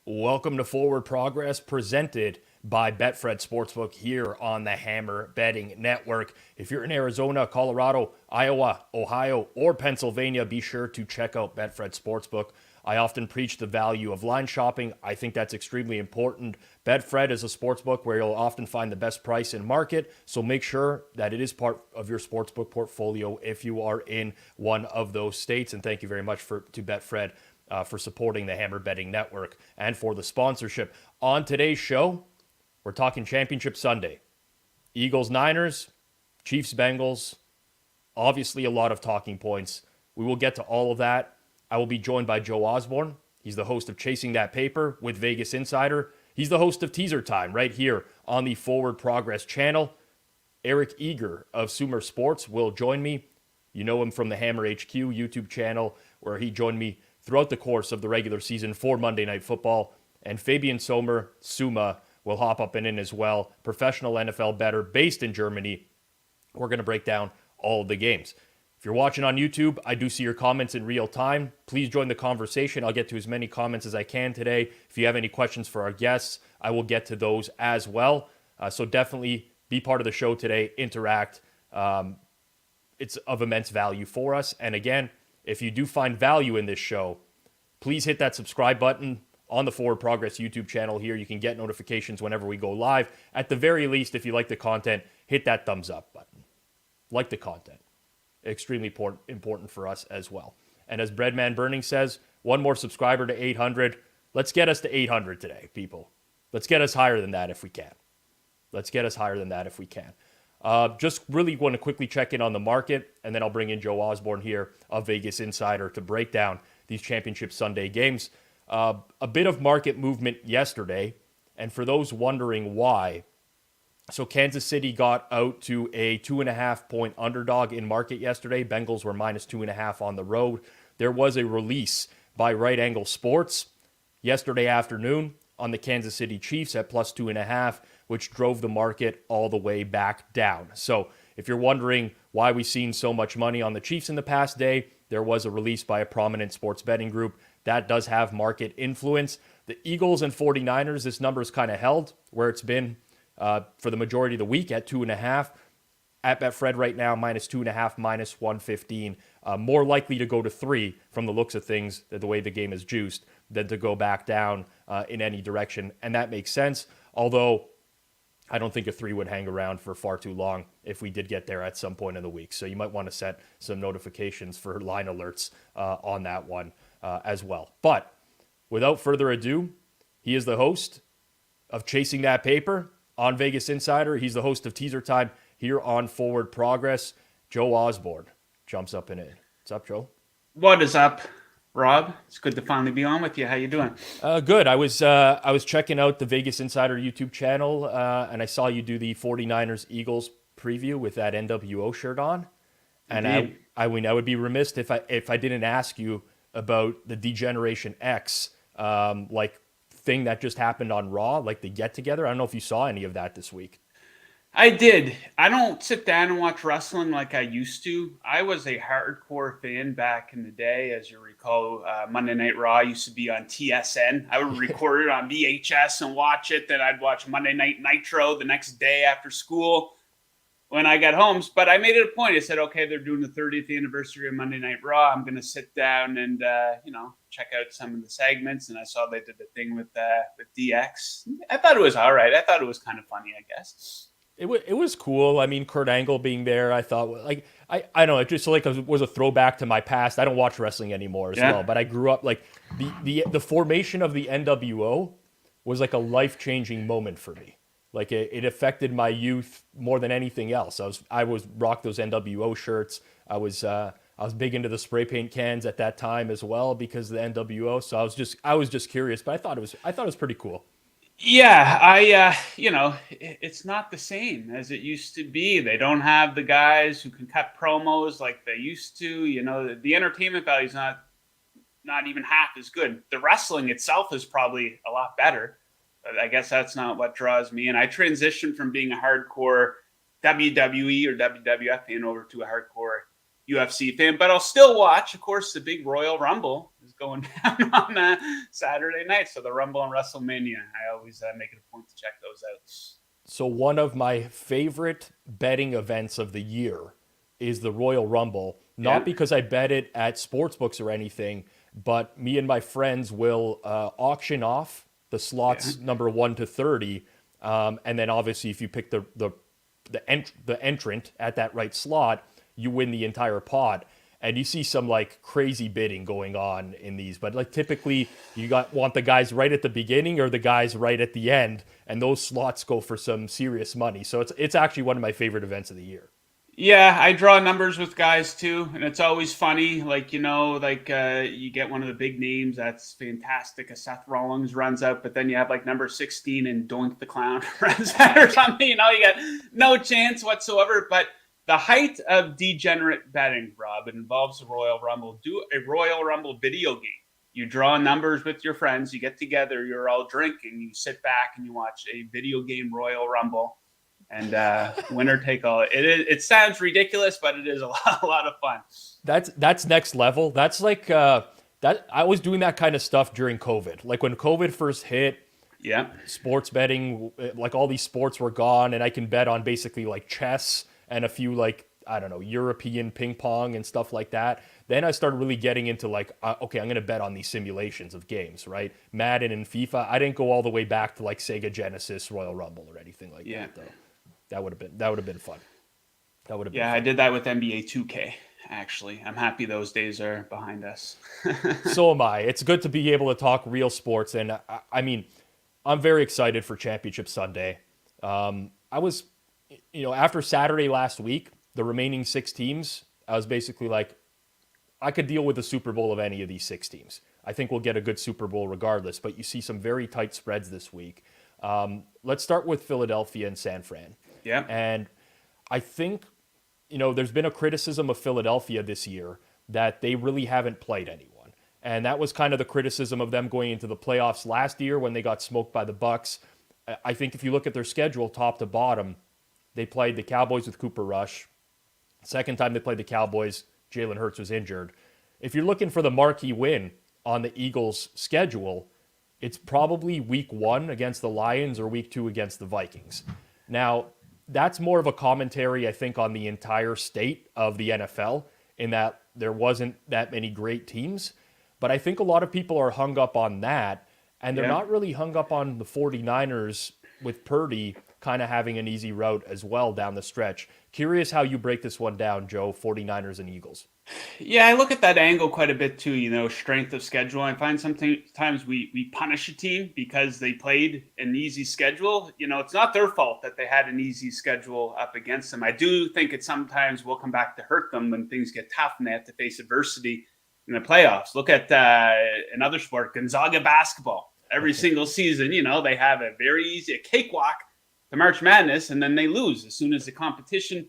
Welcome to Forward Progress, presented by Betfred Sportsbook here on the Hammer Betting Network. If you're in Arizona, Colorado, Iowa, Ohio, or Pennsylvania, be sure to check out Betfred Sportsbook. I often preach the value of line shopping. I think that's extremely important. Betfred is a sportsbook where you'll often find the best price in market, so make sure that it is part of your sportsbook portfolio if you are in one of those states. And thank you very much to Betfred for supporting the Hammer Betting Network and for the sponsorship. On today's show, we're talking Championship Sunday. Eagles, Niners, Chiefs, Bengals. Obviously, a lot of talking points. We will get to all of that. I will be joined by Joe Osborne. He's the host of Chasing That Paper with Vegas Insider. He's the host of Teaser Time right here on the Forward Progress channel. Eric Eager of Sumer Sports will join me. You know him from the Hammer HQ YouTube channel, where he joined me throughout the course of the regular season for Monday Night Football. And Fabian Sommer, Suma, will hop up and in as well. Professional NFL bettor based in Germany. We're going to break down all of the games. If you're watching on YouTube, I do see your comments in real time. Please join the conversation. I'll get to as many comments as I can today. If you have any questions for our guests, I will get to those as well. So definitely be part of the show today. Interact. It's of immense value for us. And again, if you do find value in this show, please hit that subscribe button on the Forward Progress YouTube channel here. You can get notifications whenever we go live. At the very least, if you like the content, hit that thumbs up button. Like the content. Extremely important for us as well. And as Breadman Burning says, one more subscriber to 800. Let's get us to 800 today, people. Let's get us higher than that if we can. Just really want to quickly check in on the market, and then I'll bring in Joe Osborne here of Vegas Insider to break down these Championship Sunday games. A bit of market movement yesterday, and for those wondering why, so Kansas City got out to a 2.5-point underdog in market yesterday. Bengals were minus 2.5 on the road. There was a release by Right Angle Sports yesterday afternoon on the Kansas City Chiefs at plus 2.5, which drove the market all the way back down. So if you're wondering why we've seen so much money on the Chiefs in the past day, there was a release by a prominent sports betting group that does have market influence. The Eagles and 49ers, this number is kind of held where it's been for the majority of the week at 2.5. At Betfred right now, minus 2.5, minus 115. More likely to go to 3 from the looks of things, the way the game is juiced, than to go back down in any direction. And that makes sense. Although I don't think a 3 would hang around for far too long if we did get there at some point in the week. So you might want to set some notifications for line alerts on that one as well. But without further ado, he is the host of Chasing That Paper on Vegas Insider. He's the host of Teaser Time here on Forward Progress. Joe Osborne jumps up in it. What's up, Joe? What is up, Rob? It's good to finally be on with you. How you doing? Good. I was checking out the Vegas Insider YouTube channel, and I saw you do the 49ers Eagles preview with that NWO shirt on. And I mean, I would be remiss if I didn't ask you about the Degeneration X thing that just happened on Raw, like the get together. I don't know if you saw any of that this week. I did. I don't sit down and watch wrestling like I used to. I was a hardcore fan back in the day. As you recall, Monday Night Raw used to be on TSN. I would record it on VHS and watch it. Then I'd watch Monday Night Nitro the next day after school when I got home. But I made it a point. I said, okay, they're doing the 30th anniversary of Monday Night Raw. I'm going to sit down and, check out some of the segments. And I saw they did the thing with DX. I thought it was all right. I thought it was kind of funny, I guess. It was cool. I mean, Kurt Angle being there, I thought, like, I don't know, it just like was a throwback to my past. I don't watch wrestling anymore as well, but I grew up, like, the formation of the NWO was like a life-changing moment for me. Like, it affected my youth more than anything else. I was rock those NWO shirts. I was big into the spray paint cans at that time as well because of the NWO. So I was just curious, but I thought it was pretty cool. Yeah, it's not the same as it used to be. They don't have the guys who can cut promos like they used to. You know, the entertainment value is not even half as good. The wrestling itself is probably a lot better. But I guess that's not what draws me. And I transitioned from being a hardcore WWE or WWF fan over to a hardcore UFC fan, but I'll still watch. Of course, the big Royal Rumble is going down on Saturday night. So the Rumble and WrestleMania, I always make it a point to check those out. So one of my favorite betting events of the year is the Royal Rumble. Not because I bet it at sportsbooks or anything, but me and my friends will auction off the slots number 1 to 30, and then obviously if you pick the entrant at that right slot, you win the entire pot. And you see some like crazy bidding going on in these, but like typically you want the guys right at the beginning or the guys right at the end, and those slots go for some serious money. So it's actually one of my favorite events of the year. Yeah, I draw numbers with guys too, and it's always funny. Like, you get one of the big names that's fantastic. A Seth Rollins runs out, but then you have like number 16 and Doink the Clown runs out or something. You get no chance whatsoever. But the height of degenerate betting, Rob, it involves the Royal Rumble. Do a Royal Rumble video game. You draw numbers with your friends. You get together. You're all drinking. You sit back and you watch a video game Royal Rumble. And winner take all. It sounds ridiculous, but it is a lot of fun. That's next level. That's like that. I was doing that kind of stuff during COVID. Like when COVID first hit, sports betting, like all these sports were gone, and I can bet on basically like chess and a few like, I don't know, European ping pong and stuff like that. Then I started really getting into like, okay, I'm going to bet on these simulations of games, right? Madden and FIFA. I didn't go all the way back to like Sega Genesis, Royal Rumble, or anything like that, though. That would have been fun. I did that with NBA 2K. Actually, I'm happy those days are behind us. So am I. It's good to be able to talk real sports, and I mean, I'm very excited for Championship Sunday. I was, after Saturday last week, the remaining 6 teams, I was basically like, I could deal with the Super Bowl of any of these 6 teams. I think we'll get a good Super Bowl regardless, but you see some very tight spreads this week. Let's start with Philadelphia and San Fran. Yeah. And I think, there's been a criticism of Philadelphia this year that they really haven't played anyone. And that was kind of the criticism of them going into the playoffs last year when they got smoked by the Bucks. I think if you look at their schedule top to bottom, they played the Cowboys with Cooper Rush. Second time they played the Cowboys, Jalen Hurts was injured. If you're looking for the marquee win on the Eagles' schedule, it's probably week 1 against the Lions or week 2 against the Vikings. Now, that's more of a commentary, I think, on the entire state of the NFL, in that there wasn't that many great teams. But I think a lot of people are hung up on that, and they're not really hung up on the 49ers with Purdy kind of having an easy route as well down the stretch. Curious how you break this one down, Joe, 49ers and Eagles. Yeah, I look at that angle quite a bit too, strength of schedule. I find sometimes we punish a team because they played an easy schedule. It's not their fault that they had an easy schedule up against them. I do think it sometimes will come back to hurt them when things get tough and they have to face adversity in the playoffs. Look at another sport, Gonzaga basketball. Every single season, they have a cakewalk to March Madness, and then they lose as soon as the competition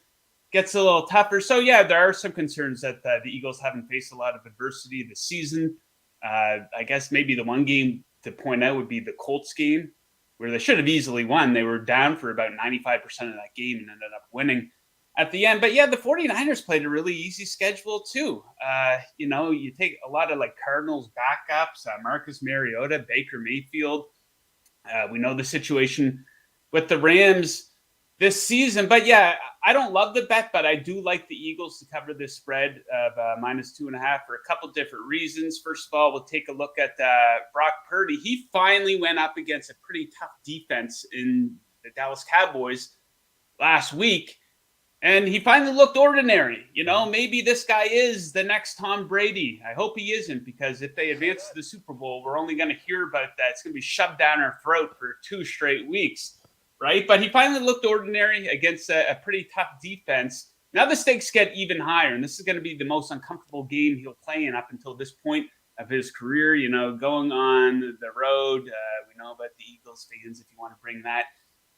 gets a little tougher. So, there are some concerns that the Eagles haven't faced a lot of adversity this season. I guess maybe the one game to point out would be the Colts game, where they should have easily won. They were down for about 95% of that game and ended up winning at the end. But, the 49ers played a really easy schedule too. You take a lot of like Cardinals backups, Marcus Mariota, Baker Mayfield. We know the situation with the Rams this season. But I don't love the bet, but I do like the Eagles to cover this spread of -2.5 for a couple different reasons. First of all, we'll take a look at Brock Purdy. He finally went up against a pretty tough defense in the Dallas Cowboys last week, and he finally looked ordinary. Maybe this guy is the next Tom Brady. I hope he isn't, because if they advance to the Super Bowl, we're only going to hear about that. It's going to be shoved down our throat for 2 straight weeks. Right? But he finally looked ordinary against a pretty tough defense. Now the stakes get even higher, and this is going to be the most uncomfortable game he'll play in up until this point of his career, going on the road. We know about the Eagles fans, if you want to bring that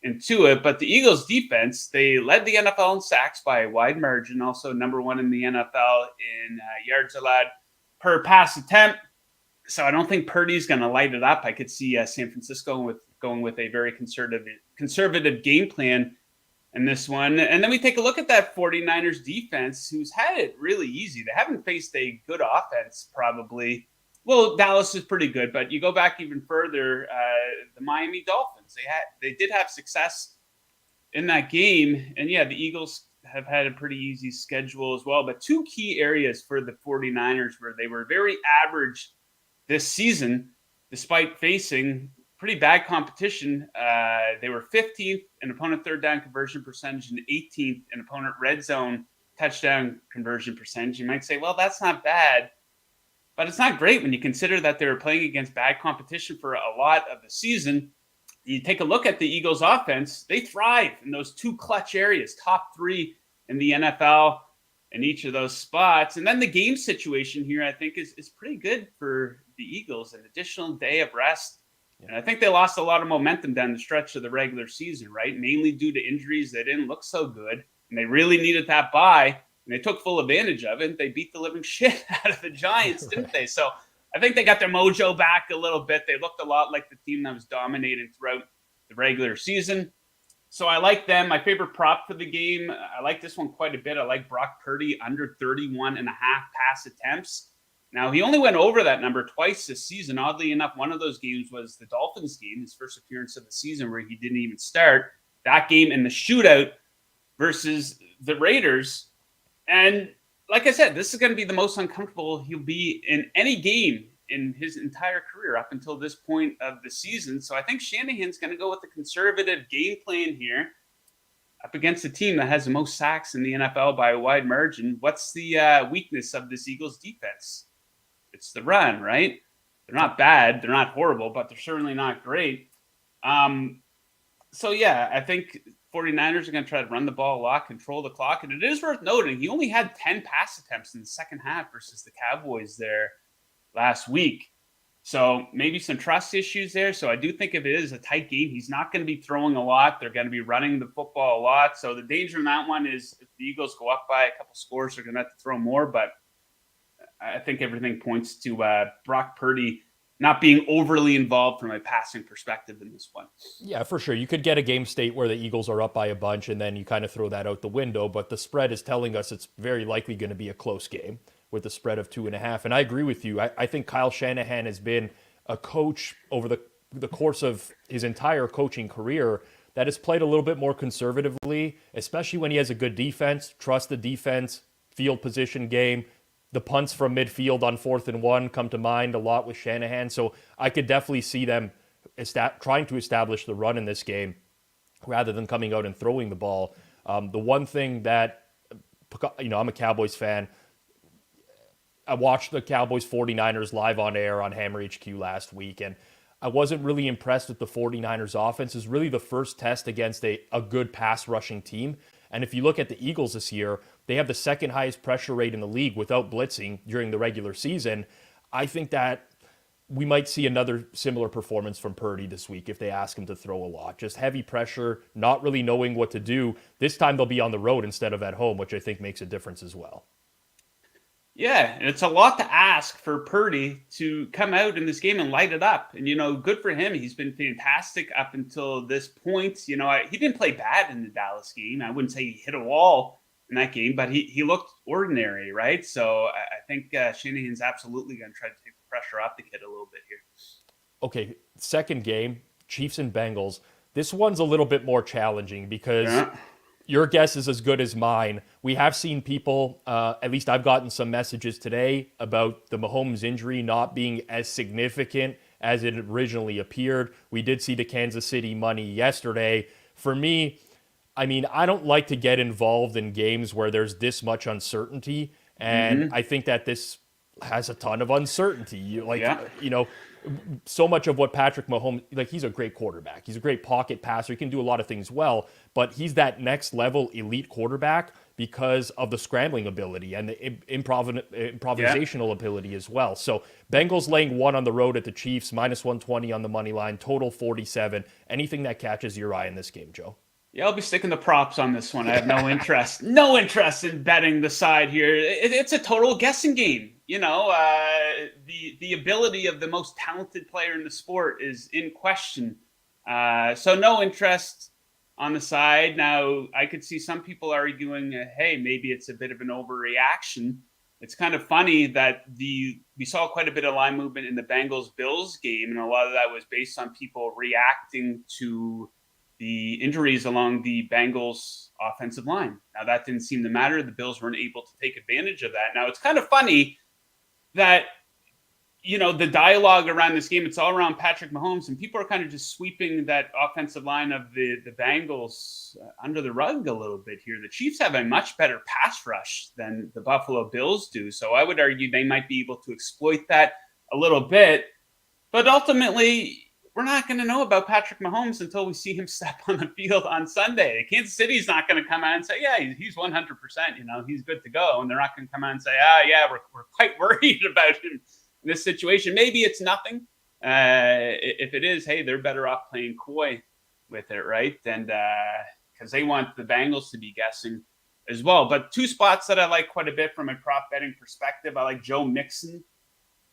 into it. But the Eagles defense, they led the NFL in sacks by a wide margin, also number 1 in the NFL in yards allowed per pass attempt. So I don't think Purdy's going to light it up. I could see San Francisco going with a very conservative game plan in this one. And then we take a look at that 49ers defense, who's had it really easy. They haven't faced a good offense, probably. Well, Dallas is pretty good, but you go back even further, the Miami Dolphins. They did have success in that game. And yeah, the Eagles have had a pretty easy schedule as well. But two key areas for the 49ers where they were very average this season, despite facing pretty bad competition. They were 15th in opponent third down conversion percentage and 18th in opponent red zone touchdown conversion percentage. You might say, well, that's not bad, but it's not great when you consider that they were playing against bad competition for a lot of the season. You take a look at the Eagles offense, they thrive in those two clutch areas, top 3 in the NFL in each of those spots. And then the game situation here, I think, is pretty good for the Eagles. An additional day of rest. And I think they lost a lot of momentum down the stretch of the regular season, right? Mainly due to injuries. They didn't look so good. And they really needed that bye. And they took full advantage of it. They beat the living shit out of the Giants, didn't they? So I think they got their mojo back a little bit. They looked a lot like the team that was dominating throughout the regular season. So I like them. My favorite prop for the game, I like this one quite a bit. I like Brock Purdy under 31.5 pass attempts. Now, he only went over that number twice this season. Oddly enough, one of those games was the Dolphins game, his first appearance of the season, where he didn't even start. That game in the shootout versus the Raiders. And like I said, this is going to be the most uncomfortable he'll be in any game in his entire career up until this point of the season. So I think Shanahan's going to go with the conservative game plan here up against a team that has the most sacks in the NFL by a wide margin. What's the weakness of this Eagles defense? It's the run, right? They're not bad. They're not horrible, but they're certainly not great. So yeah, I think 49ers are going to try to run the ball a lot, control the clock. And it is worth noting, he only had 10 pass attempts in the second half versus the Cowboys there last week. So maybe some trust issues there. So I do think if it is a tight game, he's not going to be throwing a lot. They're going to be running the football a lot. So the danger in that one is if the Eagles go up by a couple scores, they're going to have to throw more. But I think everything points to Brock Purdy not being overly involved from a passing perspective in this one. Yeah, for sure. You could get a game state where the Eagles are up by a bunch and then you kind of throw that out the window, but the spread is telling us it's very likely going to be a close game with the spread of 2.5. And I agree with you. I think Kyle Shanahan has been a coach over the course of his entire coaching career that has played a little bit more conservatively, especially when he has a good defense, trust the defense, field position game. The punts from midfield on 4th and 1 come to mind a lot with Shanahan. So I could definitely see them trying to establish the run in this game rather than coming out and throwing the ball. The one thing that, I'm a Cowboys fan. I watched the Cowboys 49ers live on air on Hammer HQ last week, and I wasn't really impressed with the 49ers offense. It's really the first test against a good pass rushing team. And if you look at the Eagles this year, they have the second highest pressure rate in the league without blitzing during the regular season. I think that we might see another similar performance from Purdy this week if they ask him to throw a lot. Just heavy pressure, not really knowing what to do. This time they'll be on the road instead of at home, which I think makes a difference as well. Yeah, and it's a lot to ask for Purdy to come out in this game and light it up. And, good for him. He's been fantastic up until this point. He didn't play bad in the Dallas game. I wouldn't say he hit a wall in that game, but he looked ordinary, right? So I think Shanahan's absolutely going to try to take the pressure off the kid a little bit here. Okay, second game, Chiefs and Bengals. This one's a little bit more challenging because your guess is as good as mine. We have seen people, at least I've gotten some messages today about the Mahomes injury not being as significant as it originally appeared. We did see the Kansas City money yesterday. For me, I don't like to get involved in games where there's this much uncertainty. And I think that this has a ton of uncertainty. So much of what Patrick Mahomes, he's a great quarterback. He's a great pocket passer. He can do a lot of things well, but he's that next level elite quarterback because of the scrambling ability and the improvisational ability as well. So Bengals laying 1 on the road at the Chiefs, -120 on the money line, total 47. Anything that catches your eye in this game, Joe? Yeah, I'll be sticking the props on this one. I have no interest in betting the side here. It's a total guessing game. The ability of the most talented player in the sport is in question. So no interest on the side. Now, I could see some people arguing, hey, maybe it's a bit of an overreaction. It's kind of funny that we saw quite a bit of line movement in the Bengals-Bills game, and a lot of that was based on people reacting to the injuries along the Bengals offensive line. Now, that didn't seem to matter. The Bills weren't able to take advantage of that. Now, it's kind of funny that the dialogue around this game, it's all around Patrick Mahomes, and people are kind of just sweeping that offensive line of the Bengals under the rug a little bit here. The Chiefs have a much better pass rush than the Buffalo Bills do. So I would argue they might be able to exploit that a little bit. But ultimately, we're not going to know about Patrick Mahomes until we see him step on the field on Sunday. Kansas City's not going to come out and say, yeah, he's 100%, he's good to go. And they're not going to come out and say, we're quite worried about him in this situation. Maybe it's nothing. If it is, hey, they're better off playing coy with it, right? And because they want the Bengals to be guessing as well. But two spots that I like quite a bit from a prop betting perspective. I like Joe Mixon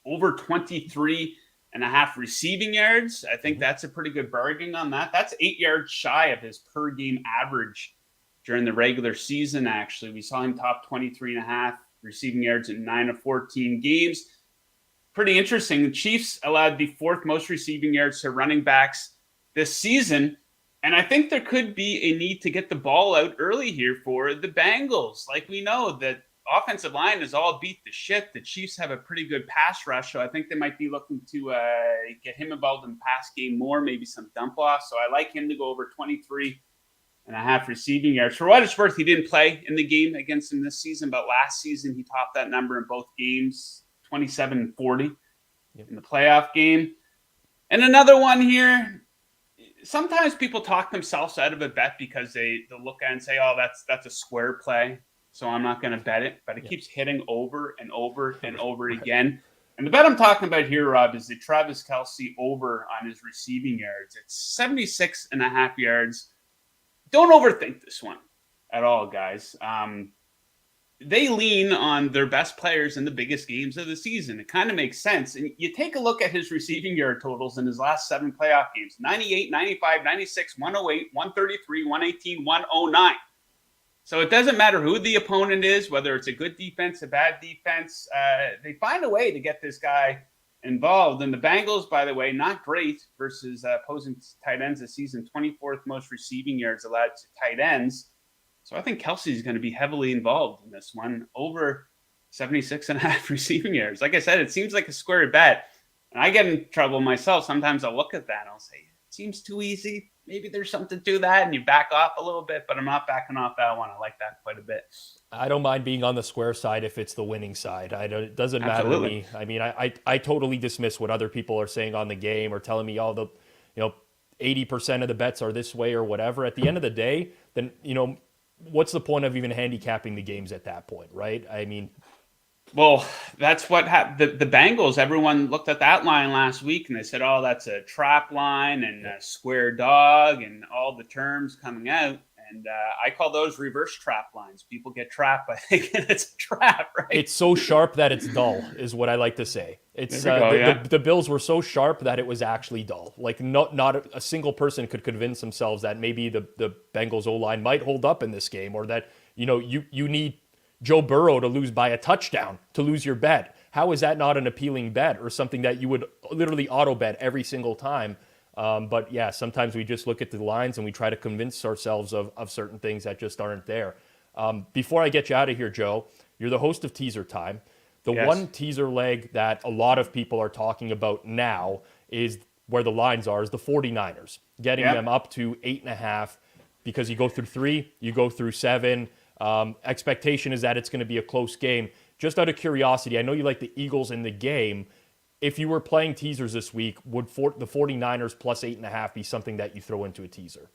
over 23.5 receiving yards. I think that's a pretty good bargain on that. That's 8 yards shy of his per game average during the regular season. Actually, we saw him top 23.5 receiving yards in 9 of 14 games. Pretty interesting. The Chiefs allowed the fourth most receiving yards to running backs this season. And I think there could be a need to get the ball out early here for the Bengals. Like, we know that offensive line is all beat to shit. The Chiefs have a pretty good pass rush, so I think they might be looking to get him involved in the pass game more, maybe some dump off. So I like him to go over 23.5 receiving yards. For what it's worth, he didn't play in the game against them this season, but last season he topped that number in both games. 27-40 in the playoff game. And another one here, sometimes people talk themselves out of a bet because they'll look at it and say, oh, that's a square play, so I'm not going to bet it. But it keeps hitting over and over and over again. And the bet I'm talking about here, Rob, is the Travis Kelce over on his receiving yards. It's 76.5 yards. Don't overthink this one at all, guys. They lean on their best players in the biggest games of the season. It kind of makes sense. And you take a look at his receiving yard totals in his last 7 playoff games: 98, 95, 96, 108, 133, 118, 109. So it doesn't matter who the opponent is, whether it's a good defense, a bad defense. They find a way to get this guy involved. And the Bengals, by the way, not great versus opposing tight ends this season. 24th most receiving yards allowed to tight ends. So I think Kelce is going to be heavily involved in this one, over 76.5 receiving yards. Like I said, it seems like a square bet. And I get in trouble myself. Sometimes I'll look at that and I'll say, it seems too easy. Maybe there's something to that, and you back off a little bit, but I'm not backing off that one. I like that quite a bit. I don't mind being on the square side if it's the winning side. It doesn't matter to me. I mean, I totally dismiss what other people are saying on the game or telling me, 80% of the bets are this way or whatever. At the end of the day, then, what's the point of even handicapping the games at that point, right? I mean, well, that's what happened. The Bengals, everyone looked at that line last week and they said, oh, that's a trap line and a square dog and all the terms coming out. And I call those reverse trap lines. People get trapped by thinking it's a trap, right? It's so sharp that it's dull, is what I like to say. It's the Bills were so sharp that it was actually dull. Like not a single person could convince themselves that maybe the Bengals O-line might hold up in this game, or that you need Joe Burrow to lose by a touchdown to lose your bet. How is that not an appealing bet or something that you would literally auto bet every single time? But yeah, sometimes we just look at the lines and we try to convince ourselves of certain things that just aren't there. Before I get you out of here, Joe, you're the host of Teaser Time. The one teaser leg that a lot of people are talking about now is where the lines are, is the 49ers, getting them up to 8.5, because you go through 3, you go through 7. Expectation is that it's going to be a close game. Just out of curiosity, I know you like the Eagles in the game. If you were playing teasers this week, would the 49ers plus 8.5 be something that you throw into a teaser?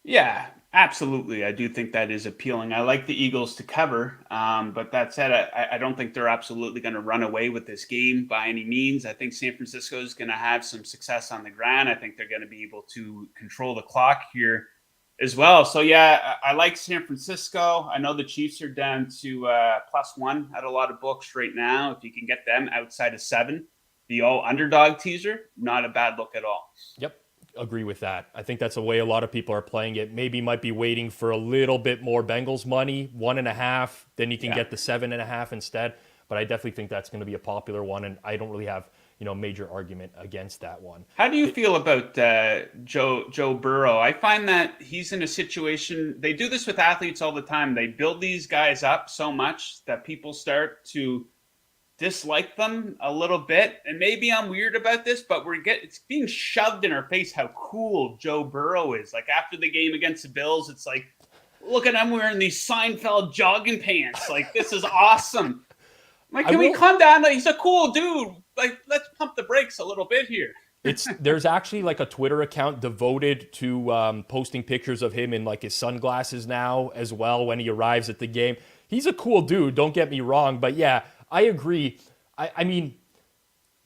Yeah, absolutely. I do think that is appealing. I like the Eagles to cover, but that said, I don't think they're absolutely going to run away with this game by any means. I think San Francisco is going to have some success on the ground. I think they're going to be able to control the clock here as well. So yeah, I like San Francisco. I know the Chiefs are down to +1 at a lot of books right now. If you can get them outside of 7, the all underdog teaser, not a bad look at all. Yep. agree with that. I think that's the way a lot of people are playing it. Maybe might be waiting for a little bit more Bengals money, 1.5, then you can get the 7.5 instead. But I definitely think that's going to be a popular one, and I don't really have major argument against that one. How do you feel about Joe Burrow? I find that he's in a situation. They do this with athletes all the time. They build these guys up so much that people start to dislike them a little bit. And maybe I'm weird about this, but it's being shoved in our face how cool Joe Burrow is. Like after the game against the Bills, it's like, look at him wearing these Seinfeld jogging pants. Like, this is awesome. Like, can we calm down? Like, he's a cool dude. Like, let's pump the brakes a little bit here. There's actually like a Twitter account devoted to posting pictures of him in like his sunglasses now as well when he arrives at the game. He's a cool dude, don't get me wrong, but yeah, I agree. I mean,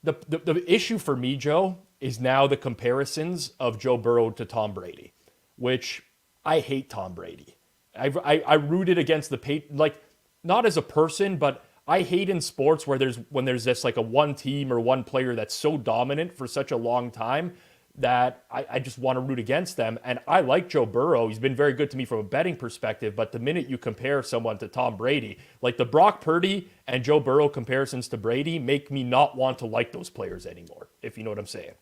the issue for me, Joe, is now the comparisons of Joe Burrow to Tom Brady, which I hate Tom Brady. I rooted against like not as a person, but I hate in sports when there's just like a one team or one player that's so dominant for such a long time that I just want to root against them. And I like Joe Burrow. He's been very good to me from a betting perspective. But the minute you compare someone to Tom Brady, like the Brock Purdy and Joe Burrow comparisons to Brady make me not want to like those players anymore, if you know what I'm saying.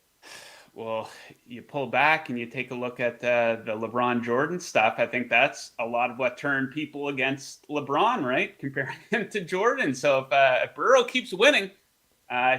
Well, you pull back and you take a look at the LeBron Jordan stuff. I think that's a lot of what turned people against LeBron, right? Comparing him to Jordan. So if Burrow keeps winning,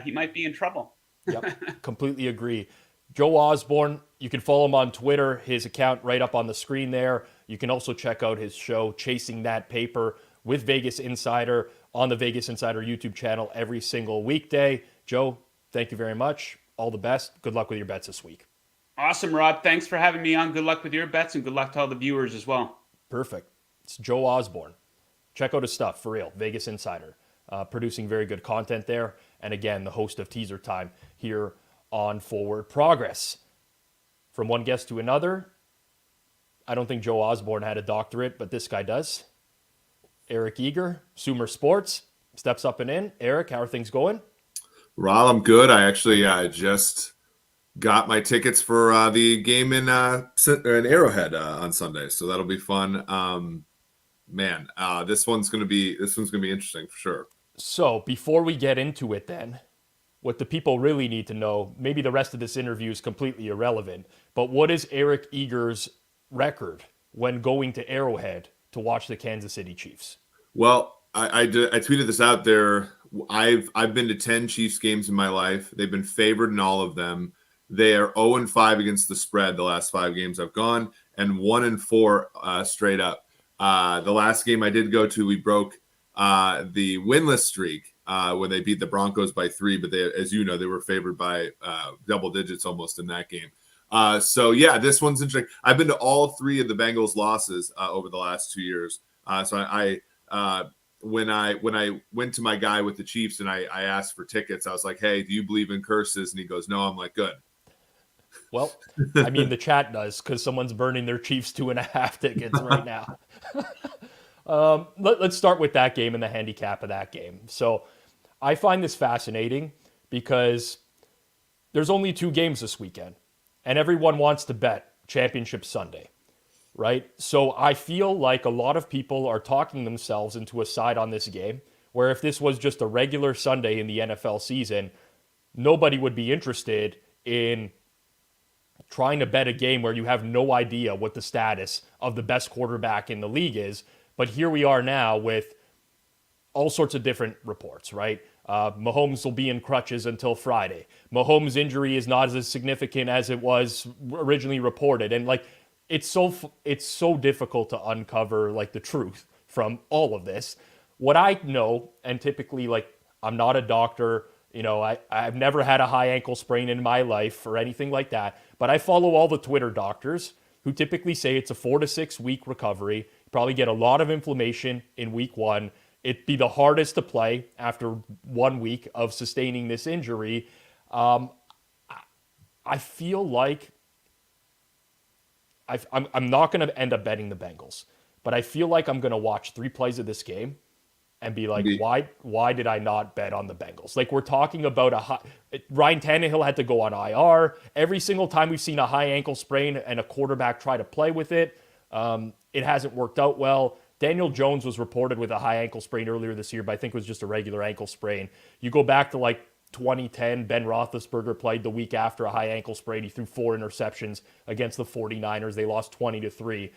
he might be in trouble. Yep, completely agree. Joe Osborne, you can follow him on Twitter, his account right up on the screen there. You can also check out his show, Chasing That Paper, with Vegas Insider on the Vegas Insider YouTube channel every single weekday. Joe, thank you very much. All the best. Good luck with your bets this week. Awesome, Rob. Thanks for having me on. Good luck with your bets, and good luck to all the viewers as well. Perfect. It's Joe Osborne. Check out his stuff, for real. Vegas Insider. Producing very good content there. And again, the host of Teaser Time here on Forward Progress. From one guest to another, I don't think Joe Osborne had a doctorate, but this guy does. Eric Eager, Sumer Sports, steps up and in. Eric, how are things going? Rob, I'm good. I actually just got my tickets for the game in Arrowhead on Sunday, so that'll be fun. This one's gonna be interesting for sure. So before we get into it, then, what the people really need to know, maybe the rest of this interview is completely irrelevant, but what is Eric Eager's record when going to Arrowhead to watch the Kansas City Chiefs? Well, I tweeted this out there. I've been to 10 Chiefs games in my life. They've been favored in all of them. They are 0-5 against the spread the last 5 games I've gone, and 1-4 straight up. The last game I did go to, we broke the winless streak when they beat the Broncos by 3, but they, as you know, they were favored by double digits almost in that game. So yeah, this one's interesting. I've been to all 3 of the Bengals losses over the last 2 years. When I went to my guy with the Chiefs and I asked for tickets, I was like, "Hey, do you believe in curses?" And he goes, "No." I'm like, "Good." Well, I mean, the chat does because someone's burning their Chiefs 2.5 tickets right now. Let's start with that game and the handicap of that game. So I find this fascinating because there's only 2 games this weekend, and everyone wants to bet Championship Sunday, right? So I feel like a lot of people are talking themselves into a side on this game, where if this was just a regular Sunday in the NFL season, nobody would be interested in trying to bet a game where you have no idea what the status of the best quarterback in the league is. But here we are now with all sorts of different reports, right? Mahomes will be in crutches until Friday. Mahomes' injury is not as significant as it was originally reported. And like, it's so difficult to uncover like the truth from all of this. What I know, and typically like, I'm not a doctor, I've never had a high ankle sprain in my life or anything like that, but I follow all the Twitter doctors who typically say it's a 4 to 6 week recovery. You probably get a lot of inflammation in week 1. It'd be the hardest to play after 1 week of sustaining this injury. I feel like I'm not going to end up betting the Bengals, but I feel like I'm going to watch 3 plays of this game, and be like, why did I not bet on the Bengals? Like, we're talking about Ryan Tannehill had to go on IR. Every single time we've seen a high ankle sprain and a quarterback try to play with it, it hasn't worked out well. Daniel Jones was reported with a high ankle sprain earlier this year, but I think it was just a regular ankle sprain. You go back to like 2010, Ben Roethlisberger played the week after a high ankle sprain. He threw 4 interceptions against the 49ers. They lost 20-3.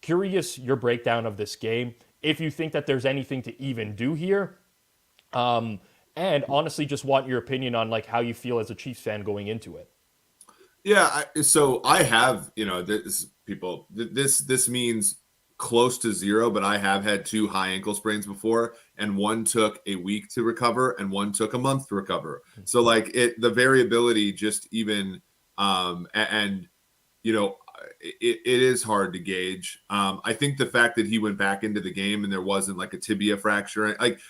Curious your breakdown of this game, if you think that there's anything to even do here. And honestly, just want your opinion on like how you feel as a Chiefs fan going into it. Yeah, so I have, this means close to 0, but I have had 2 high ankle sprains before, and one took a week to recover and one took a month to recover. So like the variability just even, it is hard to gauge. I think the fact that he went back into the game and there wasn't like a tibia fracture, like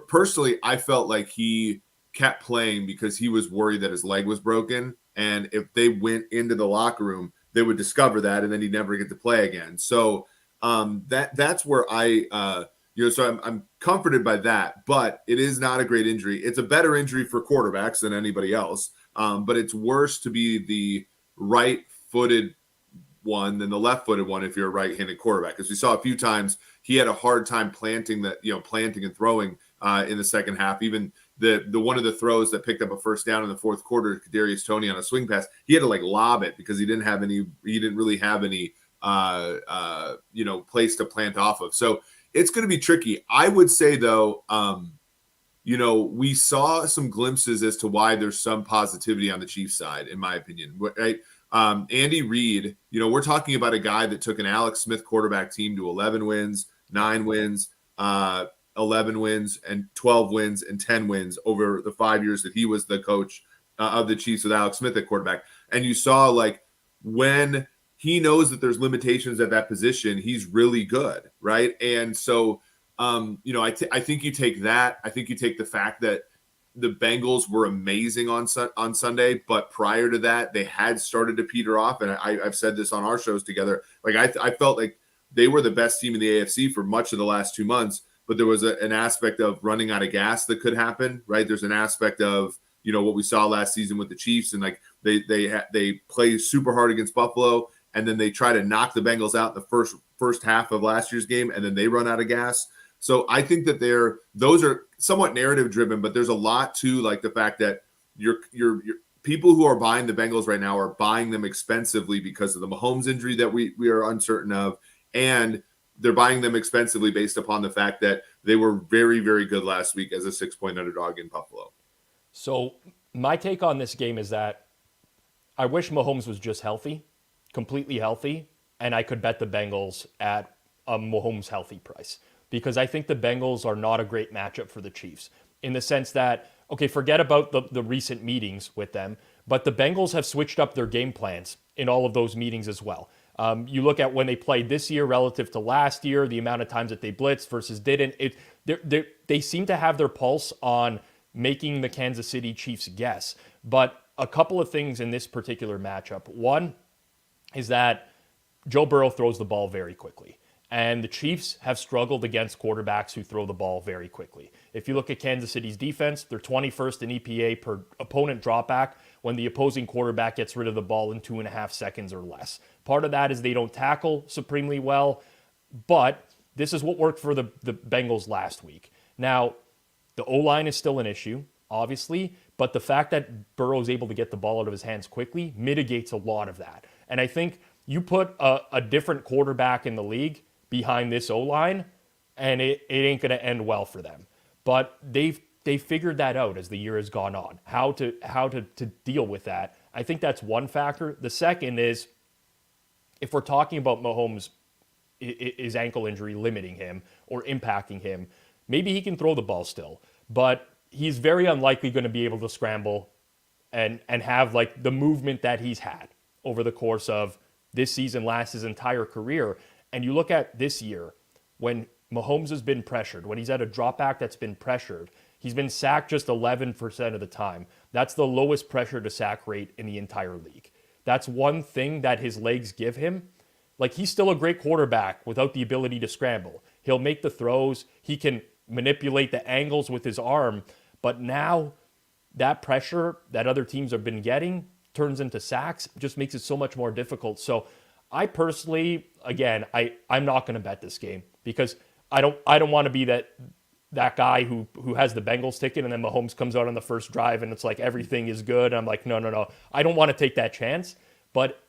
personally, I felt like he kept playing because he was worried that his leg was broken. And if they went into the locker room, they would discover that, and then he'd never get to play again. So that's where so I'm comforted by that, but it is not a great injury. It's a better injury for quarterbacks than anybody else. But it's worse to be the right-footed one than the left-footed one if you're a right-handed quarterback. As we saw a few times, he had a hard time planting and throwing in the second half. Even the one of the throws that picked up a first down in the fourth quarter, Kadarius Toney on a swing pass, he had to like lob it because he didn't really have any place to plant off of. So it's going to be tricky. I would say though, we saw some glimpses as to why there's some positivity on the Chiefs side, in my opinion, right? Andy Reid, we're talking about a guy that took an Alex Smith quarterback team to 11 wins, 9 wins, 11 wins, and 12 wins, and 10 wins over the 5 years that he was the coach of the Chiefs with Alex Smith at quarterback. And you saw like when he knows that there's limitations at that position, he's really good, right? And so, I think you take that. I think you take the fact that the Bengals were amazing on Sunday, but prior to that, they had started to peter off. And I've said this on our shows together. Like I felt like they were the best team in the AFC for much of the last 2 months, but there was an aspect of running out of gas that could happen, right? There's an aspect of what we saw last season with the Chiefs, and like they play super hard against Buffalo, and then they try to knock the Bengals out in the first half of last year's game, and then they run out of gas. So I think that those are somewhat narrative driven, but there's a lot to like the fact that your people who are buying the Bengals right now are buying them expensively because of the Mahomes injury that we are uncertain of, and they're buying them expensively based upon the fact that they were very, very good last week as a 6-point underdog in Buffalo. So my take on this game is that I wish Mahomes was just healthy, completely healthy, and I could bet the Bengals at a Mahomes healthy price, because I think the Bengals are not a great matchup for the Chiefs in the sense that, okay, forget about the recent meetings with them, but the Bengals have switched up their game plans in all of those meetings as well. You look at when they played this year relative to last year, the amount of times that they blitzed versus didn't. They seem to have their pulse on making the Kansas City Chiefs guess. But a couple of things in this particular matchup. One is that Joe Burrow throws the ball very quickly. And the Chiefs have struggled against quarterbacks who throw the ball very quickly. If you look at Kansas City's defense, they're 21st in EPA per opponent dropback when the opposing quarterback gets rid of the ball in 2.5 seconds or less. Part of that is they don't tackle supremely well, but this is what worked for the Bengals last week. Now, the O-line is still an issue, obviously, but the fact that Burrow is able to get the ball out of his hands quickly mitigates a lot of that. And I think you put a different quarterback in the league behind this O-line, and it ain't going to end well for them. But they've figured that out as the year has gone on, how to deal with that. I think that's one factor. The second is, if we're talking about Mahomes, his ankle injury limiting him or impacting him, maybe he can throw the ball still, but he's very unlikely going to be able to scramble and have like the movement that he's had over the course of this season, last his entire career. And you look at this year, when Mahomes has been pressured, when he's at a drop back that's been pressured, he's been sacked just 11% of the time. That's the lowest pressure to sack rate in the entire league. That's one thing that his legs give him. Like, he's still a great quarterback without the ability to scramble. He'll make the throws. He can manipulate the angles with his arm. But now that pressure that other teams have been getting turns into sacks, just makes it so much more difficult. So I personally, again, I'm not going to bet this game because I don't want to be that guy who has the Bengals ticket and then Mahomes comes out on the first drive and it's like everything is good. I'm like, no. I don't want to take that chance. But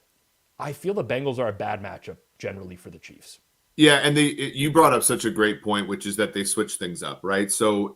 I feel the Bengals are a bad matchup generally for the Chiefs. Yeah, and you brought up such a great point, which is that they switched things up, right? So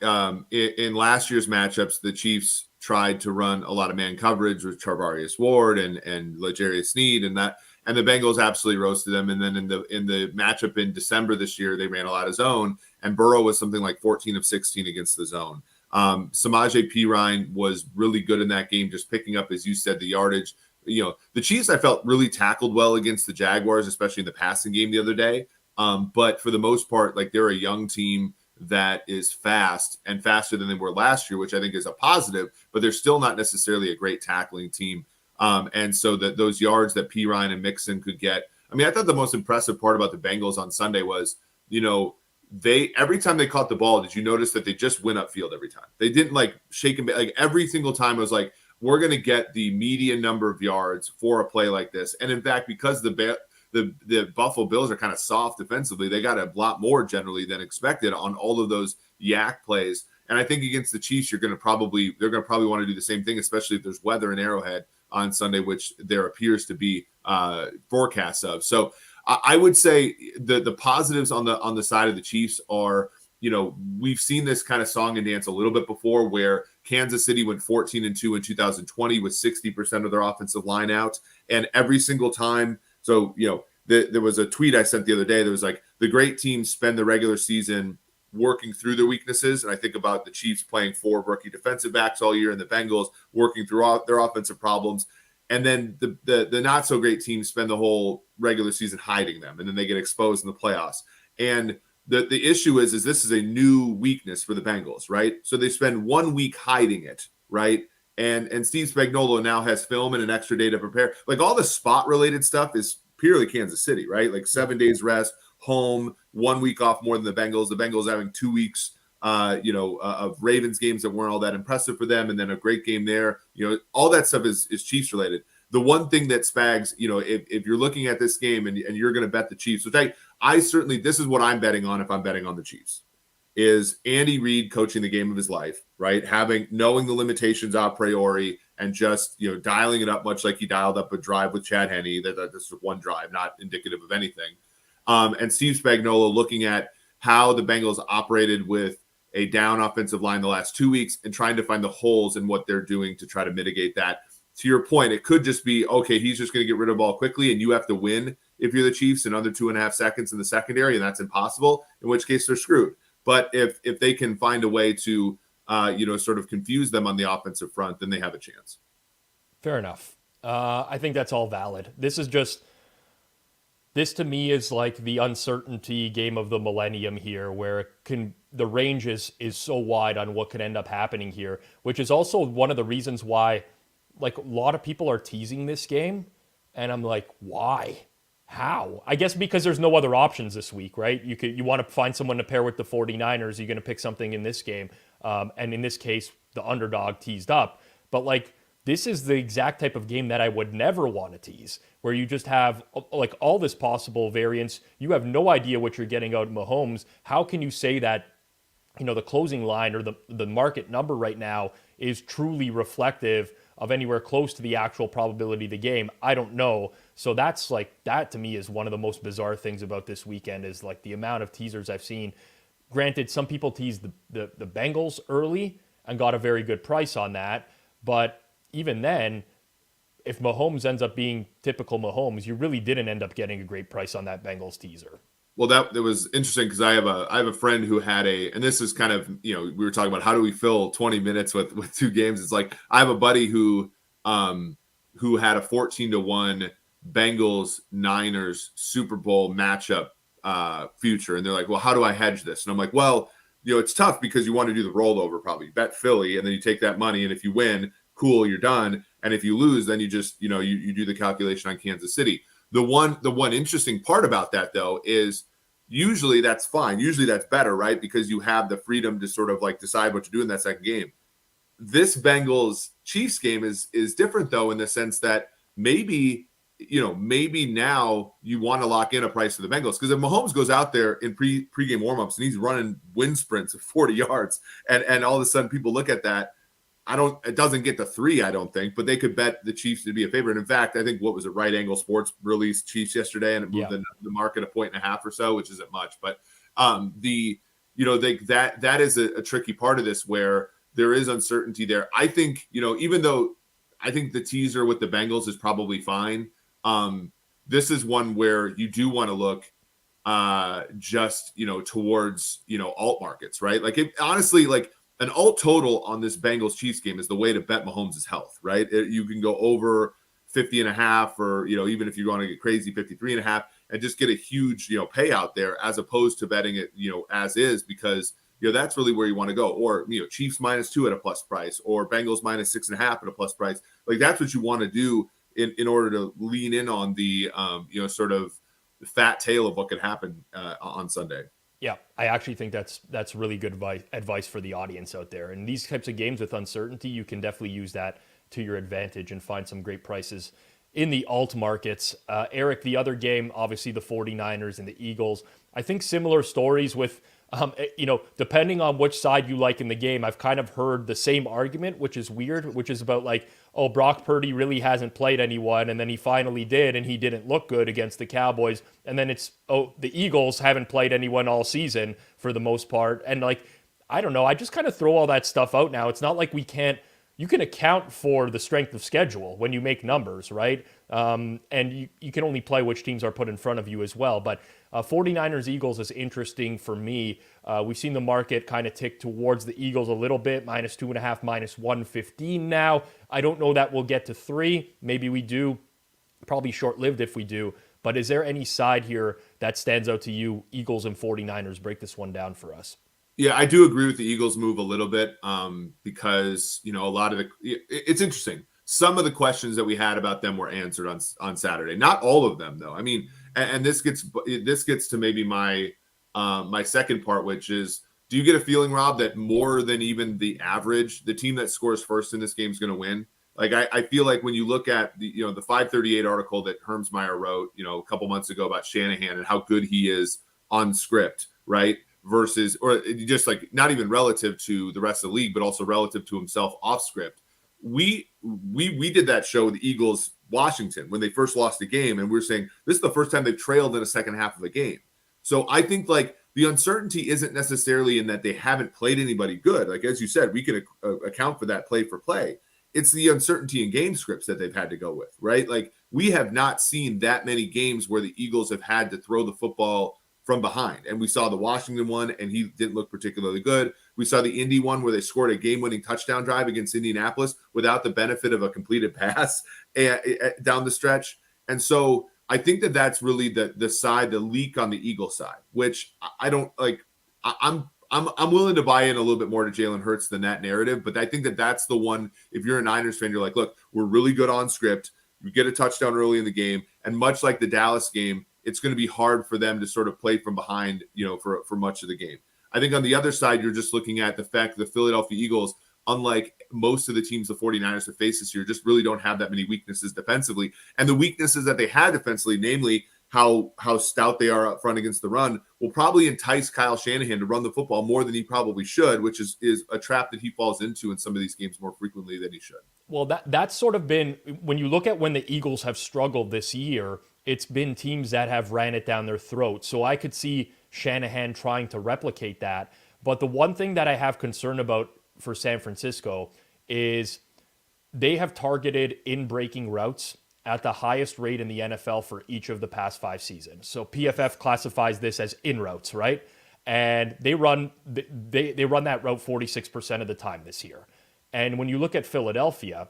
in last year's matchups, the Chiefs tried to run a lot of man coverage with Charvarius Ward and L'Jarius Sneed, and the Bengals absolutely roasted them. And then in the matchup in December this year, they ran a lot of zone, and Burrow was something like 14 of 16 against the zone. Samaje Perine was really good in that game, just picking up, as you said, the yardage. The Chiefs, I felt, really tackled well against the Jaguars, especially in the passing game the other day. But for the most part, like, they're a young team that is fast and faster than they were last year, which I think is a positive, but they're still not necessarily a great tackling team. And so that those yards that Perine and Mixon could get, I mean, I thought the most impressive part about the Bengals on Sunday was, every time they caught the ball, did you notice that they just went upfield every time? They didn't like shake and like every single time. It was like, we're going to get the median number of yards for a play like this. And in fact, because the Buffalo Bills are kind of soft defensively, they got a lot more generally than expected on all of those yak plays. And I think against the Chiefs, they're going to probably want to do the same thing, especially if there's weather in Arrowhead on Sunday, which there appears to be forecasts of. So I would say the positives on the side of the Chiefs are, we've seen this kind of song and dance a little bit before, where Kansas City went 14-2 in 2020 with 60% of their offensive line out, and every single time. So, there was a tweet I sent the other day that was like, the great teams spend the regular season working through their weaknesses. And I think about the Chiefs playing 4 rookie defensive backs all year and the Bengals working through their offensive problems. And then the not so great teams spend the whole regular season hiding them, and then they get exposed in the playoffs. And the issue is this is a new weakness for the Bengals, right? So they spend 1 week hiding it, right? And Steve Spagnuolo now has film and an extra day to prepare. Like, all the spot related stuff is purely Kansas City, right? Like 7 days rest, home, 1 week off more than the Bengals. The Bengals having 2 weeks, of Ravens games that weren't all that impressive for them, and then a great game there. All that stuff is Chiefs related. The one thing that Spags, if you're looking at this game and you're going to bet the Chiefs, which I certainly, this is what I'm betting on if I'm betting on the Chiefs, is Andy Reid coaching the game of his life, right? Knowing the limitations a priori and just, dialing it up, much like he dialed up a drive with Chad Henne. This is one drive, not indicative of anything. And Steve Spagnuolo looking at how the Bengals operated with a down offensive line the last 2 weeks and trying to find the holes in what they're doing to try to mitigate that. To your point, it could just be, okay, he's just going to get rid of the ball quickly and you have to win if you're the Chiefs in under 2.5 seconds in the secondary, and that's impossible, in which case they're screwed. But if they can find a way to, sort of confuse them on the offensive front, then they have a chance. Fair enough. I think that's all valid. This to me is like the uncertainty game of the millennium here, where the range is so wide on what could end up happening here, which is also one of the reasons why, like, a lot of people are teasing this game. And I'm like, why? How? I guess because there's no other options this week, right? You want to find someone to pair with the 49ers. You're going to pick something in this game. And in this case, the underdog teased up. But, like, this is the exact type of game that I would never want to tease, where you just have, like, all this possible variance. You have no idea what you're getting out of Mahomes. How can you say that, the closing line or the market number right now is truly reflective of anywhere close to the actual probability of the game? I don't know. So that to me is one of the most bizarre things about this weekend, is like the amount of teasers I've seen. Granted, some people teased the Bengals early and got a very good price on that. But even then, if Mahomes ends up being typical Mahomes, you really didn't end up getting a great price on that Bengals teaser. Well, that was interesting because I have a friend who had and this is kind of, we were talking about how do we fill 20 minutes with 2 games. It's like, I have a buddy who had a 14-1 Bengals Niners Super Bowl matchup future. And they're like, well, how do I hedge this? And I'm like, well, it's tough because you want to do the rollover, probably bet Philly, and then you take that money. And if you win, cool, you're done. And if you lose, then you just, you do the calculation on Kansas City. The one interesting part about that, though, is, usually that's fine. Usually that's better, right? Because you have the freedom to sort of like decide what to do in that second game. This Bengals Chiefs game is different though, in the sense that maybe now you want to lock in a price for the Bengals, because if Mahomes goes out there in pregame warmups and he's running wind sprints of 40 yards, and all of a sudden people look at that, it doesn't get to 3, I don't think, but they could bet the Chiefs to be a favorite. In fact, I think what was it, Right Angle Sports released Chiefs yesterday, and it moved the market 1.5 or so, which isn't much, but that is a tricky part of this, where there is uncertainty there. I think, even though I think the teaser with the Bengals is probably fine, this is one where you do want to look towards alt markets, right? Like, honestly, like an alt total on this Bengals Chiefs game is the way to bet Mahomes' health, right? You can go over 50.5, or even if you want to get crazy, 53.5, and just get a huge payout there, as opposed to betting it as is, because that's really where you want to go. Or Chiefs -2 at a plus price, or Bengals -6.5 at a plus price. Like, that's what you want to do in order to lean in on the sort of fat tail of what could happen on Sunday. Yeah, I actually think that's really good advice for the audience out there. And these types of games with uncertainty, you can definitely use that to your advantage and find some great prices in the alt markets. Eric, the other game, obviously the 49ers and the Eagles. I think similar stories with, depending on which side you like in the game. I've kind of heard the same argument, which is weird, which is about like, oh, Brock Purdy really hasn't played anyone, and then he finally did, and he didn't look good against the Cowboys. And then it's, oh, the Eagles haven't played anyone all season for the most part. And like, I don't know, I just kind of throw all that stuff out now. It's not like you can account for the strength of schedule when you make numbers, right? And you can only play which teams are put in front of you as well. But 49ers Eagles is interesting for me. We've seen the market kind of tick towards the Eagles a little bit, -2.5, -115 now. I don't know that we'll get to 3. Maybe we do. Probably short-lived if we do. But is there any side here that stands out to you, Eagles and 49ers? Break this one down for us. Yeah, I do agree with the Eagles move a little bit, because a lot of it's interesting. Some of the questions that we had about them were answered on Saturday. Not all of them, though. I mean, and this gets to maybe my second part, which is, do you get a feeling, Rob, that more than even the average, the team that scores first in this game is going to win? Like, I feel like when you look at the 538 article that Hermsmeyer wrote, a couple months ago about Shanahan and how good he is on script, right? Versus, or just like not even relative to the rest of the league, but also relative to himself off script. We did that show with the Eagles Washington when they first lost the game, and we're saying this is the first time they've trailed in a second half of a game. So I think like the uncertainty isn't necessarily in that they haven't played anybody good. Like, as you said, we can account for that play for play. It's the uncertainty in game scripts that they've had to go with, right? Like, we have not seen that many games where the Eagles have had to throw the football from behind. And we saw the Washington one, and he didn't look particularly good. We saw the Indy one where they scored a game-winning touchdown drive against Indianapolis without the benefit of a completed pass down the stretch. And so I think that that's really the leak on the Eagles side, which I don't like. I'm willing to buy in a little bit more to Jalen Hurts than that narrative, but I think that that's the one. If you're a Niners fan, you're like, look, we're really good on script. We get a touchdown early in the game, and much like the Dallas game, it's going to be hard for them to sort of play from behind, for much of the game. I think on the other side, you're just looking at the fact that the Philadelphia Eagles, unlike most of the teams the 49ers have faced this year, just really don't have that many weaknesses defensively. And the weaknesses that they had defensively, namely how stout they are up front against the run, will probably entice Kyle Shanahan to run the football more than he probably should, which is a trap that he falls into in some of these games more frequently than he should. Well, that's sort of been, when you look at when the Eagles have struggled this year, it's been teams that have ran it down their throat. So I could see Shanahan trying to replicate that. But the one thing that I have concern about for San Francisco is they have targeted in-breaking routes at the highest rate in the NFL for each of the past 5 seasons. So PFF classifies this as in routes, right? And they run that route 46% of the time this year. And when you look at Philadelphia,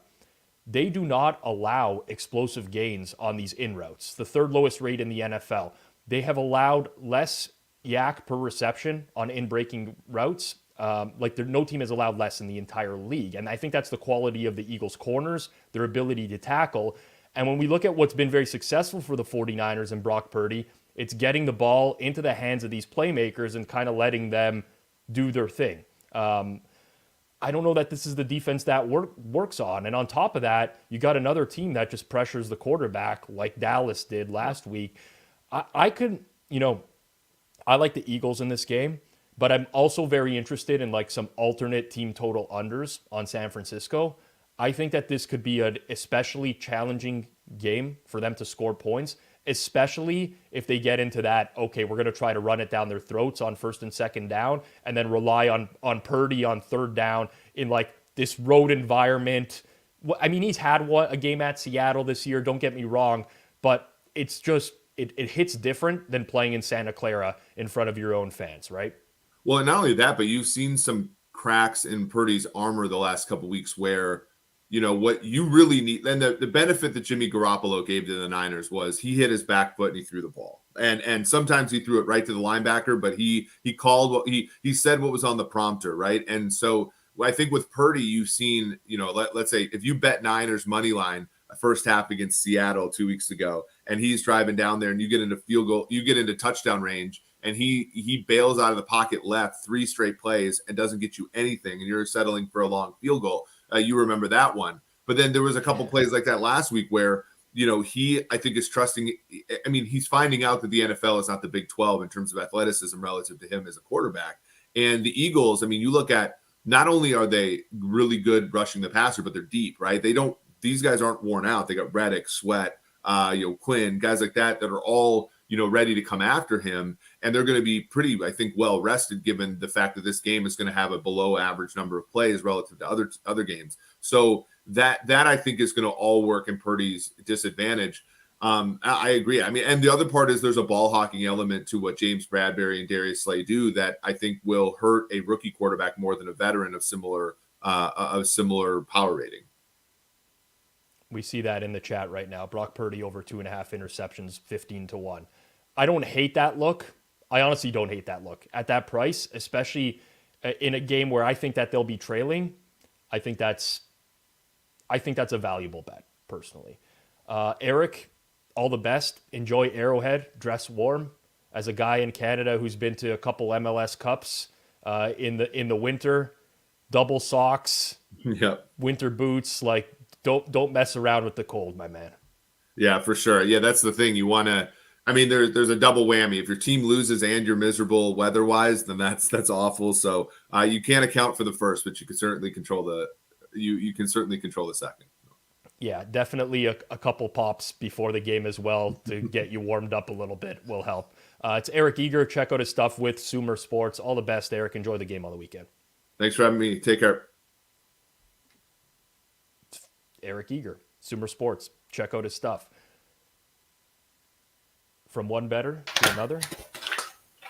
they do not allow explosive gains on these in routes. The third lowest rate in the NFL. They have allowed less yak per reception on in-breaking routes. No team has allowed less in the entire league. And I think that's the quality of the Eagles' corners, their ability to tackle. And when we look at what's been very successful for the 49ers and Brock Purdy, It's getting the ball into the hands of these playmakers and kind of letting them do their thing. I don't know that this is the defense that works on. And on top of that, you got another team that just pressures the quarterback like Dallas did last week. I like the Eagles in this game, but I'm also very interested in like some alternate team total unders on San Francisco. I think that this could be an especially challenging game for them to score points, especially if they get into that, okay, we're going to try to run it down their throats on first and second down and then rely on Purdy on third down in like this road environment. I mean, he's had a game at Seattle this year, don't get me wrong, but it's just, it hits different than playing in Santa Clara in front of your own fans, right? Well, and not only that, but you've seen some cracks in Purdy's armor the last couple of weeks where, what you really need, and the benefit that Jimmy Garoppolo gave to the Niners was he hit his back foot and he threw the ball. And sometimes he threw it right to the linebacker, but he called what he said what was on the prompter, right? And so I think with Purdy, you've seen, let's say if you bet Niners money line first half against Seattle 2 weeks ago, and he's driving down there and you get into field goal, you get into touchdown range, and he bails out of the pocket left 3 straight plays and doesn't get you anything, and you're settling for a long field goal. You remember that one. But then there was a couple plays like that last week where, I think is trusting. I mean, he's finding out that the NFL is not the Big 12 in terms of athleticism relative to him as a quarterback. And the Eagles, I mean, you look at, not only are they really good rushing the passer, but they're deep, right? These guys aren't worn out. They got Reddick, Sweat, Quinn, guys like that are all, ready to come after him. And they're going to be pretty, I think, well rested given the fact that this game is going to have a below average number of plays relative to other games. So that I think is going to all work in Purdy's disadvantage. I agree. I mean, and the other part is there's a ball hawking element to what James Bradbury and Darius Slay do that I think will hurt a rookie quarterback more than a veteran of similar power rating. We see that in the chat right now. Brock Purdy over 2.5 interceptions, 15-1. I don't hate that look. I honestly don't hate that look at that price, especially in a game where I think that they'll be trailing. I think that's a valuable bet personally. Eric, all the best. Enjoy Arrowhead. Dress warm. As a guy in Canada who's been to a couple MLS Cups in the winter, double socks, yep. Winter boots, like. Don't mess around with the cold, my man. Yeah, for sure. Yeah, that's the thing. You want to. I mean, there's a double whammy. If your team loses and you're miserable weather-wise, then that's awful. So you can't account for the first, but you can certainly control you can certainly control the second. Yeah, definitely a couple pops before the game as well to get you warmed up a little bit will help. It's Eric Eager. Check out his stuff with Sumer Sports. All the best, Eric. Enjoy the game on the weekend. Thanks for having me. Take care. Eric Eager, Sumer Sports. Check out his stuff. From one better to another,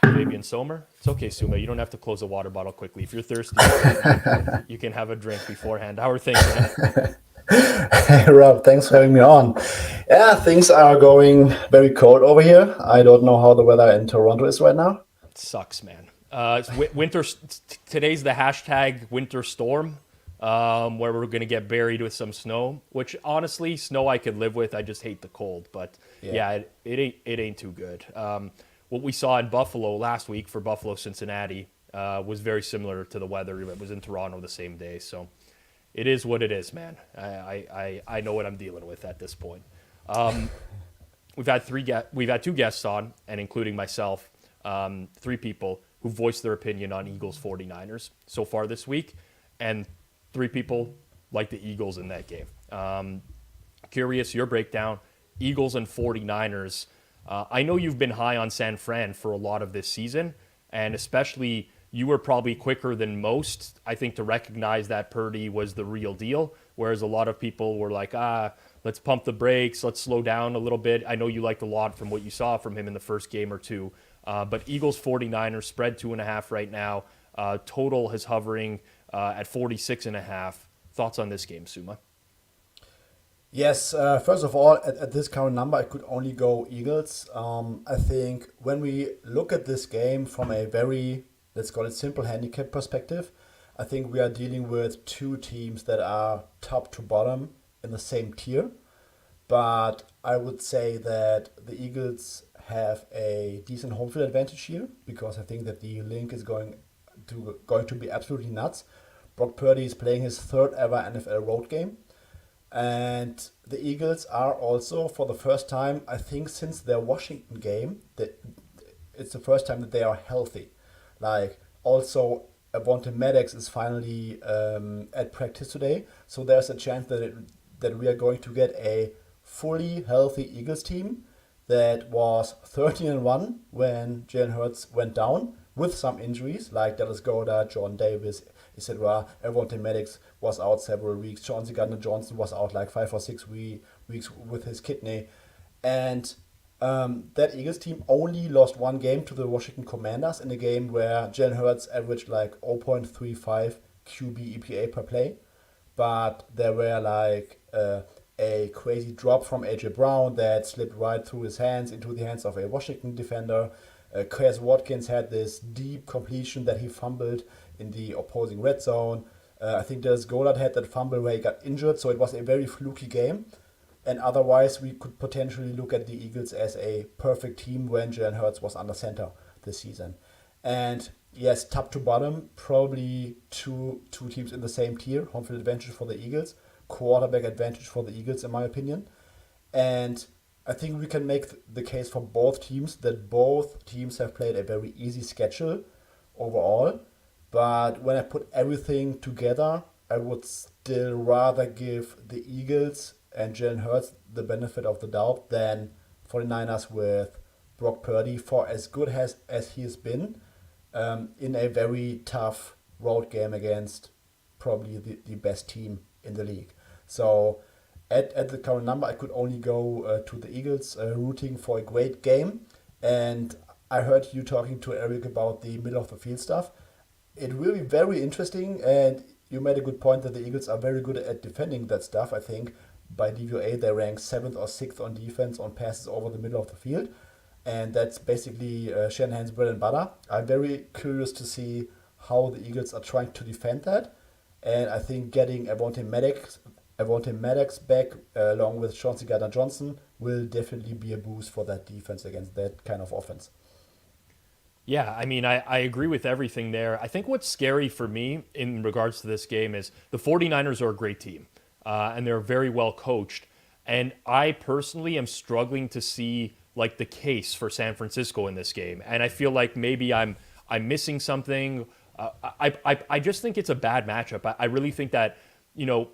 Fabian Sommer. It's okay, Suma. You don't have to close a water bottle quickly. If you're thirsty, you can have a drink beforehand. How are things, man? Hey, Rob. Thanks for having me on. Yeah, things are going very cold over here. I don't know how the weather in Toronto is right now. It sucks, man. It's winter. Today's the hashtag winter storm. Where we're going to get buried with some snow, which honestly, snow I could live with. I just hate the cold, but it ain't too good. What we saw in Buffalo last week for Buffalo Cincinnati was very similar to the weather. It was in Toronto the same day, so it is what it is, man. I know what I'm dealing with at this point. We've had 2 guests on, and including myself, 3 people who voiced their opinion on Eagles 49ers so far this week, and 3 people like the Eagles in that game. Curious, your breakdown, Eagles and 49ers. I know you've been high on San Fran for a lot of this season, and especially you were probably quicker than most, I think, to recognize that Purdy was the real deal, whereas a lot of people were like, let's pump the brakes, let's slow down a little bit. I know you liked a lot from what you saw from him in the first game or two, but Eagles 49ers spread 2.5 right now. Total is hovering at 46.5. Thoughts on this game, Suma? Yes, first of all, at this current number, I could only go Eagles. I think when we look at this game from a very, let's call it simple handicap perspective, I think we are dealing with 2 teams that are top to bottom in the same tier. But I would say that the Eagles have a decent home field advantage here because I think that the link is going to be absolutely nuts. Brock Purdy is playing his third ever NFL road game. And the Eagles are also, for the first time, I think, since their Washington game, that it's the first time that they are healthy. Like, also, Avonte Maddox is finally at practice today, so there's a chance that we are going to get a fully healthy Eagles team that was 13-1 when Jalen Hurts went down with some injuries like Dallas Goedert, Jordan Davis, etc. Avonte Maddox was out several weeks. Chauncey Gardner-Johnson was out like 5 or 6 weeks with his kidney. And that Eagles team only lost one game to the Washington Commanders in a game where Jalen Hurts averaged like 0.35 QB EPA per play. But there were like a crazy drop from AJ Brown that slipped right through his hands into the hands of a Washington defender. Chris Watkins had this deep completion that he fumbled in the opposing red zone. I think Dallas Goedert had that fumble where he got injured, so it was a very fluky game. And otherwise, we could potentially look at the Eagles as a perfect team when Jalen Hurts was under center this season. And yes, top to bottom, probably two teams in the same tier. Home field advantage for the Eagles, quarterback advantage for the Eagles, in my opinion. And I think we can make the case for both teams that both teams have played a very easy schedule overall. But when I put everything together, I would still rather give the Eagles and Jalen Hurts the benefit of the doubt than 49ers with Brock Purdy, for as good as he has been in a very tough road game against probably the best team in the league. So at the current number, I could only go to the Eagles, rooting for a great game. And I heard you talking to Eric about the middle of the field stuff. It will be very interesting, and you made a good point that the Eagles are very good at defending that stuff. I think by DVOA they rank 7th or 6th on defense on passes over the middle of the field, and that's basically Shanahan's bread and butter. I'm very curious to see how the Eagles are trying to defend that, and I think getting Avonte Maddox back along with Chauncey Gardner-Johnson will definitely be a boost for that defense against that kind of offense. Yeah, I mean, I agree with everything there. I think what's scary for me in regards to this game is the 49ers are a great team, and they're very well coached. And I personally am struggling to see like the case for San Francisco in this game. And I feel like maybe I'm missing something. I just think it's a bad matchup. I really think that, you know,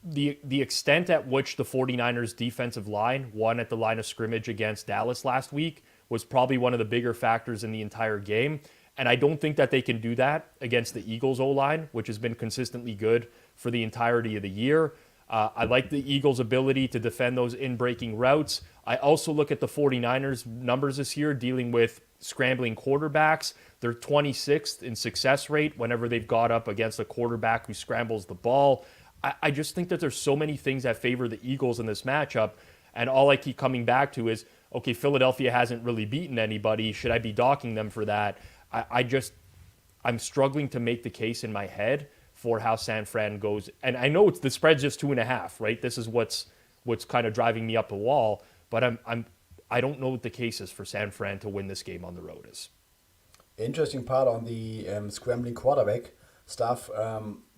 the extent at which the 49ers defensive line won at the line of scrimmage against Dallas last week was probably one of the bigger factors in the entire game. And I don't think that they can do that against the Eagles O-line, which has been consistently good for the entirety of the year. I like the Eagles' ability to defend those in-breaking routes. I also look at the 49ers' numbers this year dealing with scrambling quarterbacks. They're 26th in success rate whenever they've got up against a quarterback who scrambles the ball. I just think that there's so many things that favor the Eagles in this matchup. And all I keep coming back to is, okay, Philadelphia hasn't really beaten anybody. Should I be docking them for that? I'm struggling to make the case in my head for how San Fran goes. And I know the spread's just 2.5, right? This is what's kind of driving me up the wall. But I don't know what the case is for San Fran to win this game on the road is. Interesting part on the scrambling quarterback stuff.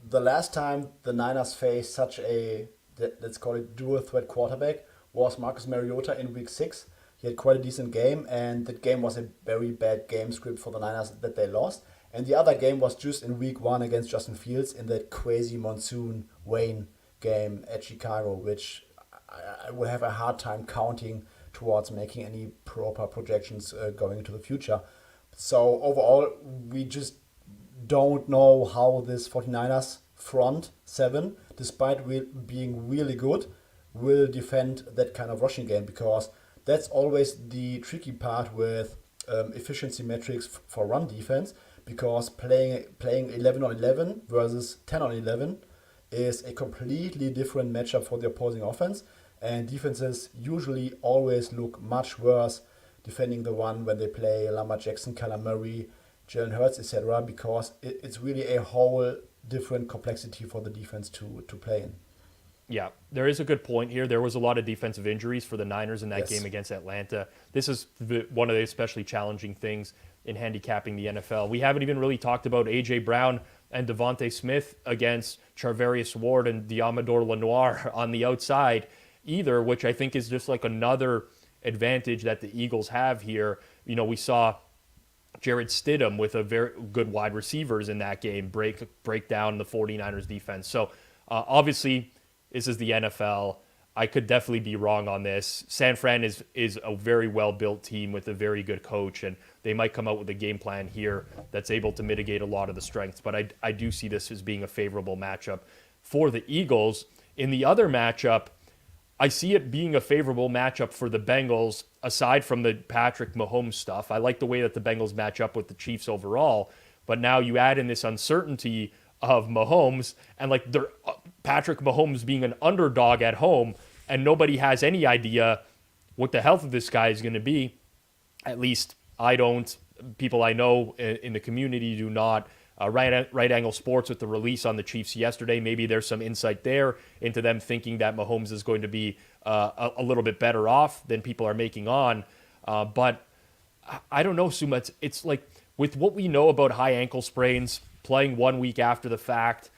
The last time the Niners faced such a, let's call it, dual threat quarterback was Marcus Mariota in week 6. He had quite a decent game, and that game was a very bad game script for the Niners that they lost. And the other game was just in week 1 against Justin Fields in that crazy monsoon rain game at Chicago, which I will have a hard time counting towards making any proper projections going into the future. So overall, we just don't know how this 49ers front 7, despite being really good, will defend that kind of rushing game, because that's always the tricky part with efficiency metrics for run defense, because playing 11 on 11 versus 10 on 11 is a completely different matchup for the opposing offense, and defenses usually always look much worse defending the run when they play Lamar Jackson, Kyler Murray, Jalen Hurts, etc., because it's really a whole different complexity for the defense to play in. Yeah, there is a good point here. There was a lot of defensive injuries for the Niners in that Yes. game against Atlanta. This is one of the especially challenging things in handicapping the NFL. We haven't even really talked about A.J. Brown and Devontae Smith against Charvarius Ward and Diamador Lenoir on the outside either, which I think is just like another advantage that the Eagles have here. You know, we saw Jared Stidham with a very good wide receivers in that game break down the 49ers defense. So obviously this is the NFL. I could definitely be wrong on this. San Fran is a very well-built team with a very good coach, and they might come out with a game plan here that's able to mitigate a lot of the strengths. But I do see this as being a favorable matchup for the Eagles. In the other matchup, I see it being a favorable matchup for the Bengals, aside from the Patrick Mahomes stuff. I like the way that the Bengals match up with the Chiefs overall, but now you add in this uncertainty of Mahomes and like Patrick Mahomes being an underdog at home, and nobody has any idea what the health of this guy is going to be. At least I don't. People I know in the community do not. Right Angle Sports with the release on the Chiefs yesterday, maybe there's some insight there into them thinking that Mahomes is going to be a little bit better off than people are making on. But I don't know, Suma. It's like with what we know about high ankle sprains, playing 1 week after the fact,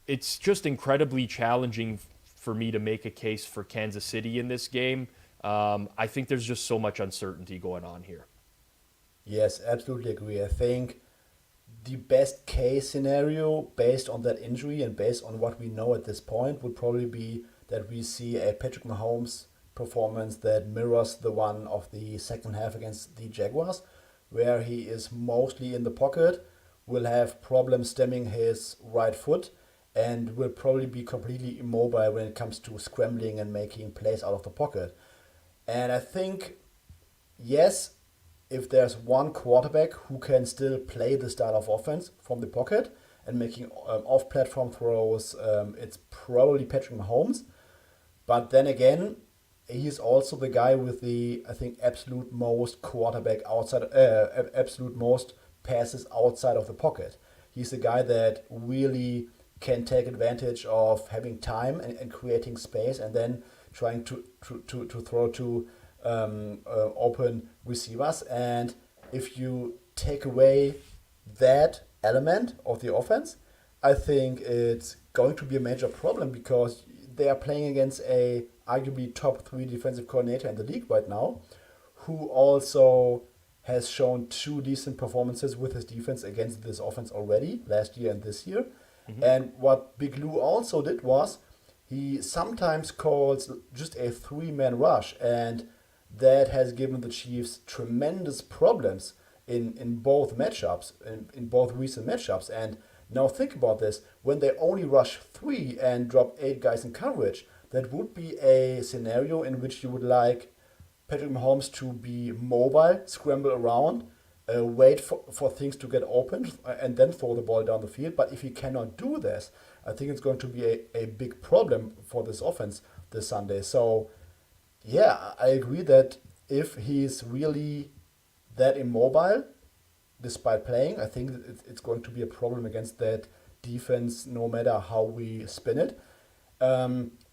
it's just incredibly challenging for me to make a case for Kansas City in this game. I think there's just so much uncertainty going on here. Yes, absolutely agree. I think the best case scenario based on that injury and based on what we know at this point would probably be that we see a Patrick Mahomes performance that mirrors the one of the second half against the Jaguars, where he is mostly in the pocket, will have problems stemming his right foot, and will probably be completely immobile when it comes to scrambling and making plays out of the pocket. And I think, yes, if there's one quarterback who can still play the style of offense from the pocket and making off-platform throws, it's probably Patrick Mahomes. But then again, he's also the guy with the, I think, absolute most passes outside of the pocket. He's the guy that really can take advantage of having time and creating space and then trying to throw to open receivers. And if you take away that element of the offense, I think it's going to be a major problem because they are playing against a arguably top 3 defensive coordinator in the league right now, who also has shown 2 decent performances with his defense against this offense already, last year and this year. Mm-hmm. And what Big Lou also did was he sometimes calls just a 3-man rush, and that has given the Chiefs tremendous problems in both matchups, in both recent matchups. And now think about this. When they only rush 3 and drop 8 guys in coverage, that would be a scenario in which you would like Patrick Mahomes to be mobile, scramble around, wait for things to get open, and then throw the ball down the field. But if he cannot do this, I think it's going to be a big problem for this offense this Sunday. So, yeah, I agree that if he's really that immobile, despite playing, I think it's going to be a problem against that defense no matter how we spin it.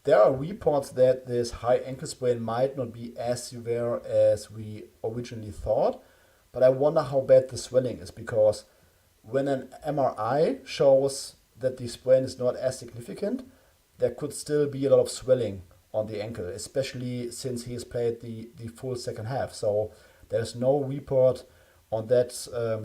There are reports that this high ankle sprain might not be as severe as we originally thought, but I wonder how bad the swelling is, because when an MRI shows that the sprain is not as significant, there could still be a lot of swelling on the ankle, especially since he has played the full second half. So there's no report on that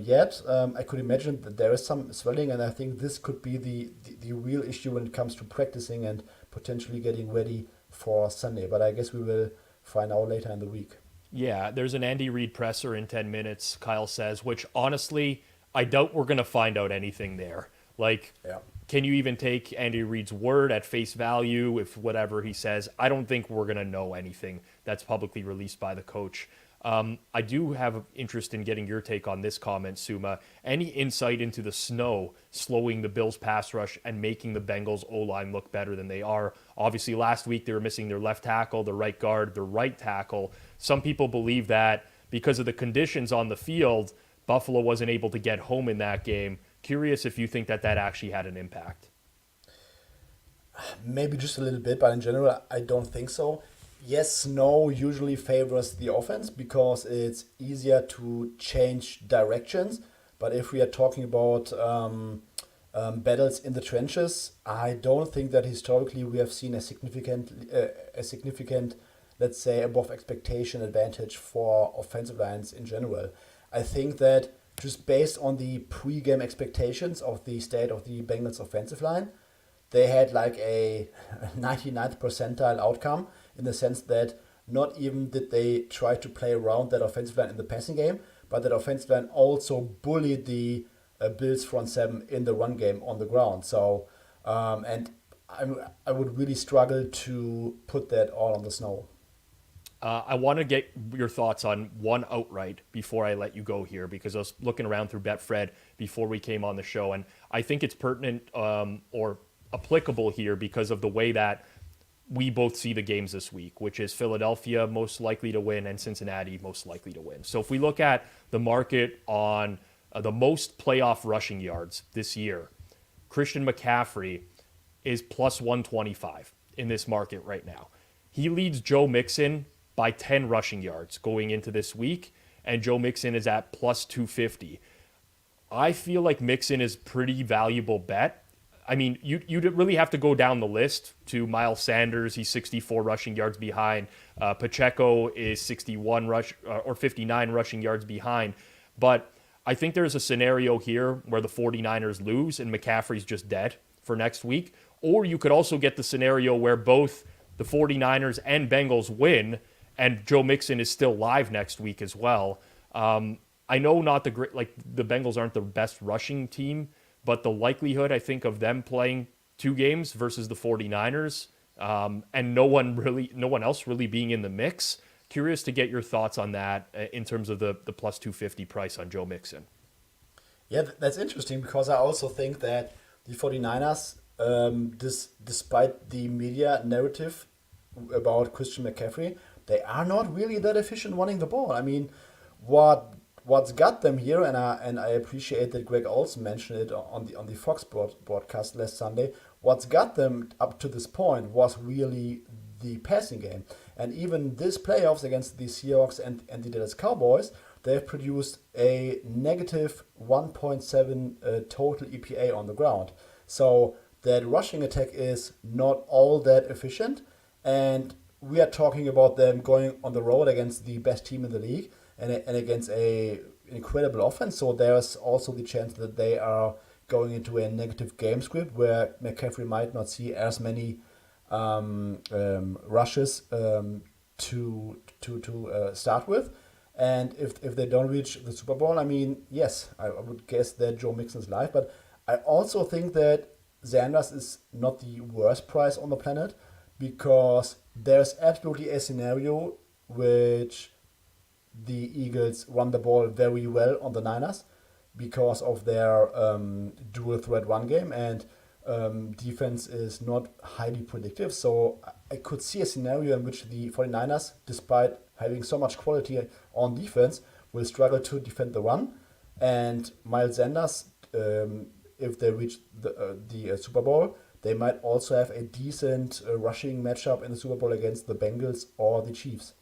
yet. I could imagine that there is some swelling, and I think this could be the real issue when it comes to practicing and potentially getting ready for Sunday. But I guess we will find out later in the week. Yeah, there's an Andy Reid presser in 10 minutes, Kyle says, which honestly, I doubt we're going to find out anything there. Like, yeah. Can you even take Andy Reid's word at face value if whatever he says? I don't think we're going to know anything that's publicly released by the coach. I do have interest in getting your take on this comment, Suma. Any insight into the snow slowing the Bills' pass rush and making the Bengals' O-line look better than they are? Obviously, last week they were missing their left tackle, their right guard, their right tackle. Some people believe that because of the conditions on the field, Buffalo wasn't able to get home in that game. Curious if you think that actually had an impact. Maybe just a little bit, but in general, I don't think so. Yes, snow usually favors the offense because it's easier to change directions. But if we are talking about battles in the trenches, I don't think that historically we have seen a significant, let's say, above expectation advantage for offensive lines in general. I think that just based on the pre-game expectations of the state of the Bengals offensive line, they had like a 99th percentile outcome in the sense that not even did they try to play around that offensive line in the passing game, but that offensive line also bullied the Bills front seven in the run game on the ground. So, and I would really struggle to put that all on the snow. I want to get your thoughts on one outright before I let you go here, because I was looking around through Betfred before we came on the show, and I think it's pertinent or applicable here because of the way that we both see the games this week, which is Philadelphia most likely to win and Cincinnati most likely to win. So if we look at the market on the most playoff rushing yards this year, Christian McCaffrey is plus 125 in this market right now. He leads Joe Mixon by 10 rushing yards going into this week, and Joe Mixon is at plus 250. I feel like Mixon is pretty valuable bet. I mean, you'd really have to go down the list to Miles Sanders. He's 64 rushing yards behind. Pacheco is 59 rushing yards behind. But I think there's a scenario here where the 49ers lose and McCaffrey's just dead for next week. Or you could also get the scenario where both the 49ers and Bengals win and Joe Mixon is still live next week as well. I know not the great, like the Bengals aren't the best rushing team, but the likelihood, I think, of them playing two games versus the 49ers and no one else really being in the mix. Curious to get your thoughts on that in terms of the plus 250 price on Joe Mixon. Yeah, that's interesting because I also think that the 49ers, despite the media narrative about Christian McCaffrey, they are not really that efficient running the ball. I mean, what's got them here, and I appreciate that Greg Olsen mentioned it on the Fox broadcast last Sunday. What's got them up to this point was really the passing game, and even this playoffs against the Seahawks and the Dallas Cowboys, they've produced a negative 1.7 total EPA on the ground. So that rushing attack is not all that efficient, and we are talking about them going on the road against the best team in the league and against a incredible offense. So there's also the chance that they are going into a negative game script where McCaffrey might not see as many rushes to start with. And if they don't reach the Super Bowl, I mean, yes, I would guess that Joe Mixon's live. But I also think that Sanders is not the worst price on the planet because there's absolutely a scenario which the Eagles run the ball very well on the Niners because of their dual threat run game, and defense is not highly predictive. So I could see a scenario in which the 49ers, despite having so much quality on defense, will struggle to defend the run. And Miles Sanders, if they reach the Super Bowl, they might also have a decent rushing matchup in the Super Bowl against the Bengals or the Chiefs.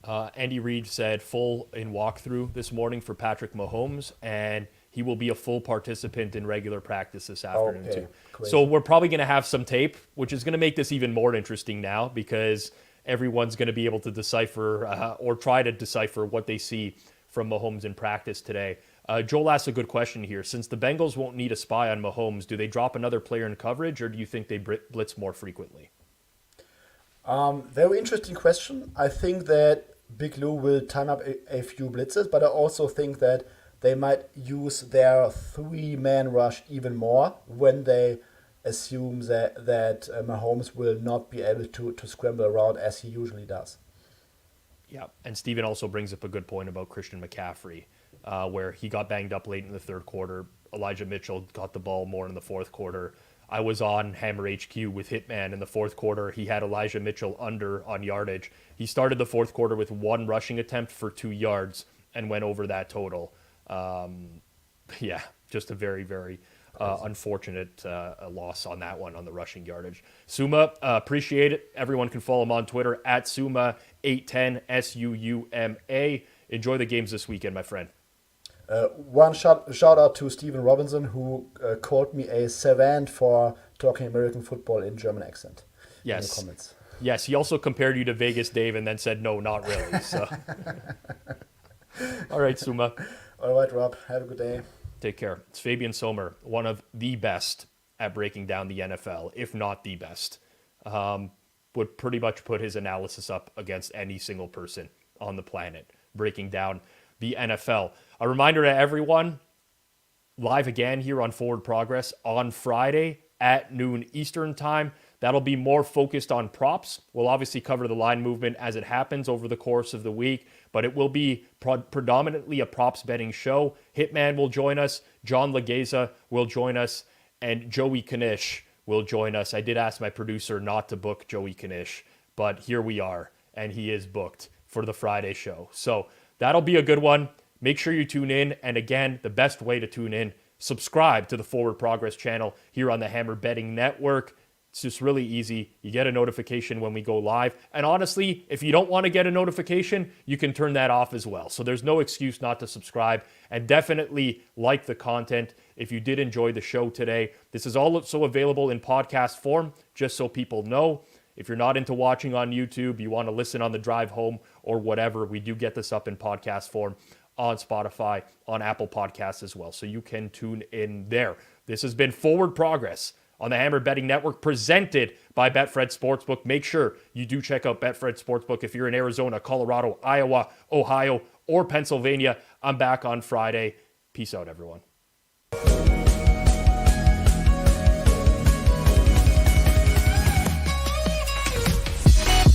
Andy Reid said full in walkthrough this morning for Patrick Mahomes, and he will be a full participant in regular practice this afternoon too. Crazy. So we're probably going to have some tape, which is going to make this even more interesting now because everyone's going to be able to decipher or try to decipher what they see from Mahomes in practice today. Joel asked a good question here. Since the Bengals won't need a spy on Mahomes, do they drop another player in coverage, or do you think they blitz more frequently? Very interesting question. I think that Big Lou will time up a few blitzes, but I also think that they might use their three-man rush even more when they assume that Mahomes will not be able to scramble around as he usually does. Yeah, and Steven also brings up a good point about Christian McCaffrey, where he got banged up late in the third quarter. Elijah Mitchell got the ball more in the fourth quarter. I was on Hammer HQ with Hitman in the fourth quarter. He had Elijah Mitchell under on yardage. He started the fourth quarter with one rushing attempt for 2 yards and went over that total. Yeah, just a very, very Unfortunate loss on that one on the rushing yardage. Suma, appreciate it. Everyone can follow him on Twitter at Suma810, SUUMA. Enjoy the games this weekend, my friend. One shout out to Stephen Robinson, who called me a savant for talking American football in German accent. Yes. In the comments. Yes, he also compared you to Vegas Dave and then said, no, not really. So, all right, Suma. All right, Rob. Have a good day. Take care. It's Fabian Sommer, one of the best at breaking down the NFL, if not the best. Would pretty much put his analysis up against any single person on the planet, breaking down the NFL. A reminder to everyone, live again here on Forward Progress on Friday at noon Eastern time. That'll be more focused on props. We'll obviously cover the line movement as it happens over the course of the week, but it will be predominantly a props betting show. Hitman will join us, John Legeza will join us, and Joey Kanish will join us. I did ask my producer not to book Joey Kanish, but here we are, and he is booked for the Friday show. So that'll be a good one. Make sure you tune in, and again, the best way to tune in, subscribe to the Forward Progress channel here on the Hammer Betting Network. It's just really easy. You get a notification when we go live. And honestly, if you don't want to get a notification, you can turn that off as well. So there's no excuse not to subscribe. And definitely like the content if you did enjoy the show today. This is also available in podcast form, just so people know. If you're not into watching on YouTube, you want to listen on the drive home or whatever, we do get this up in podcast form on Spotify, on Apple Podcasts as well. So you can tune in there. This has been Forward Progress on the Hammer Betting Network, presented by Betfred Sportsbook. Make sure you do check out Betfred Sportsbook if you're in Arizona, Colorado, Iowa, Ohio, or Pennsylvania. I'm back on Friday. Peace out, everyone.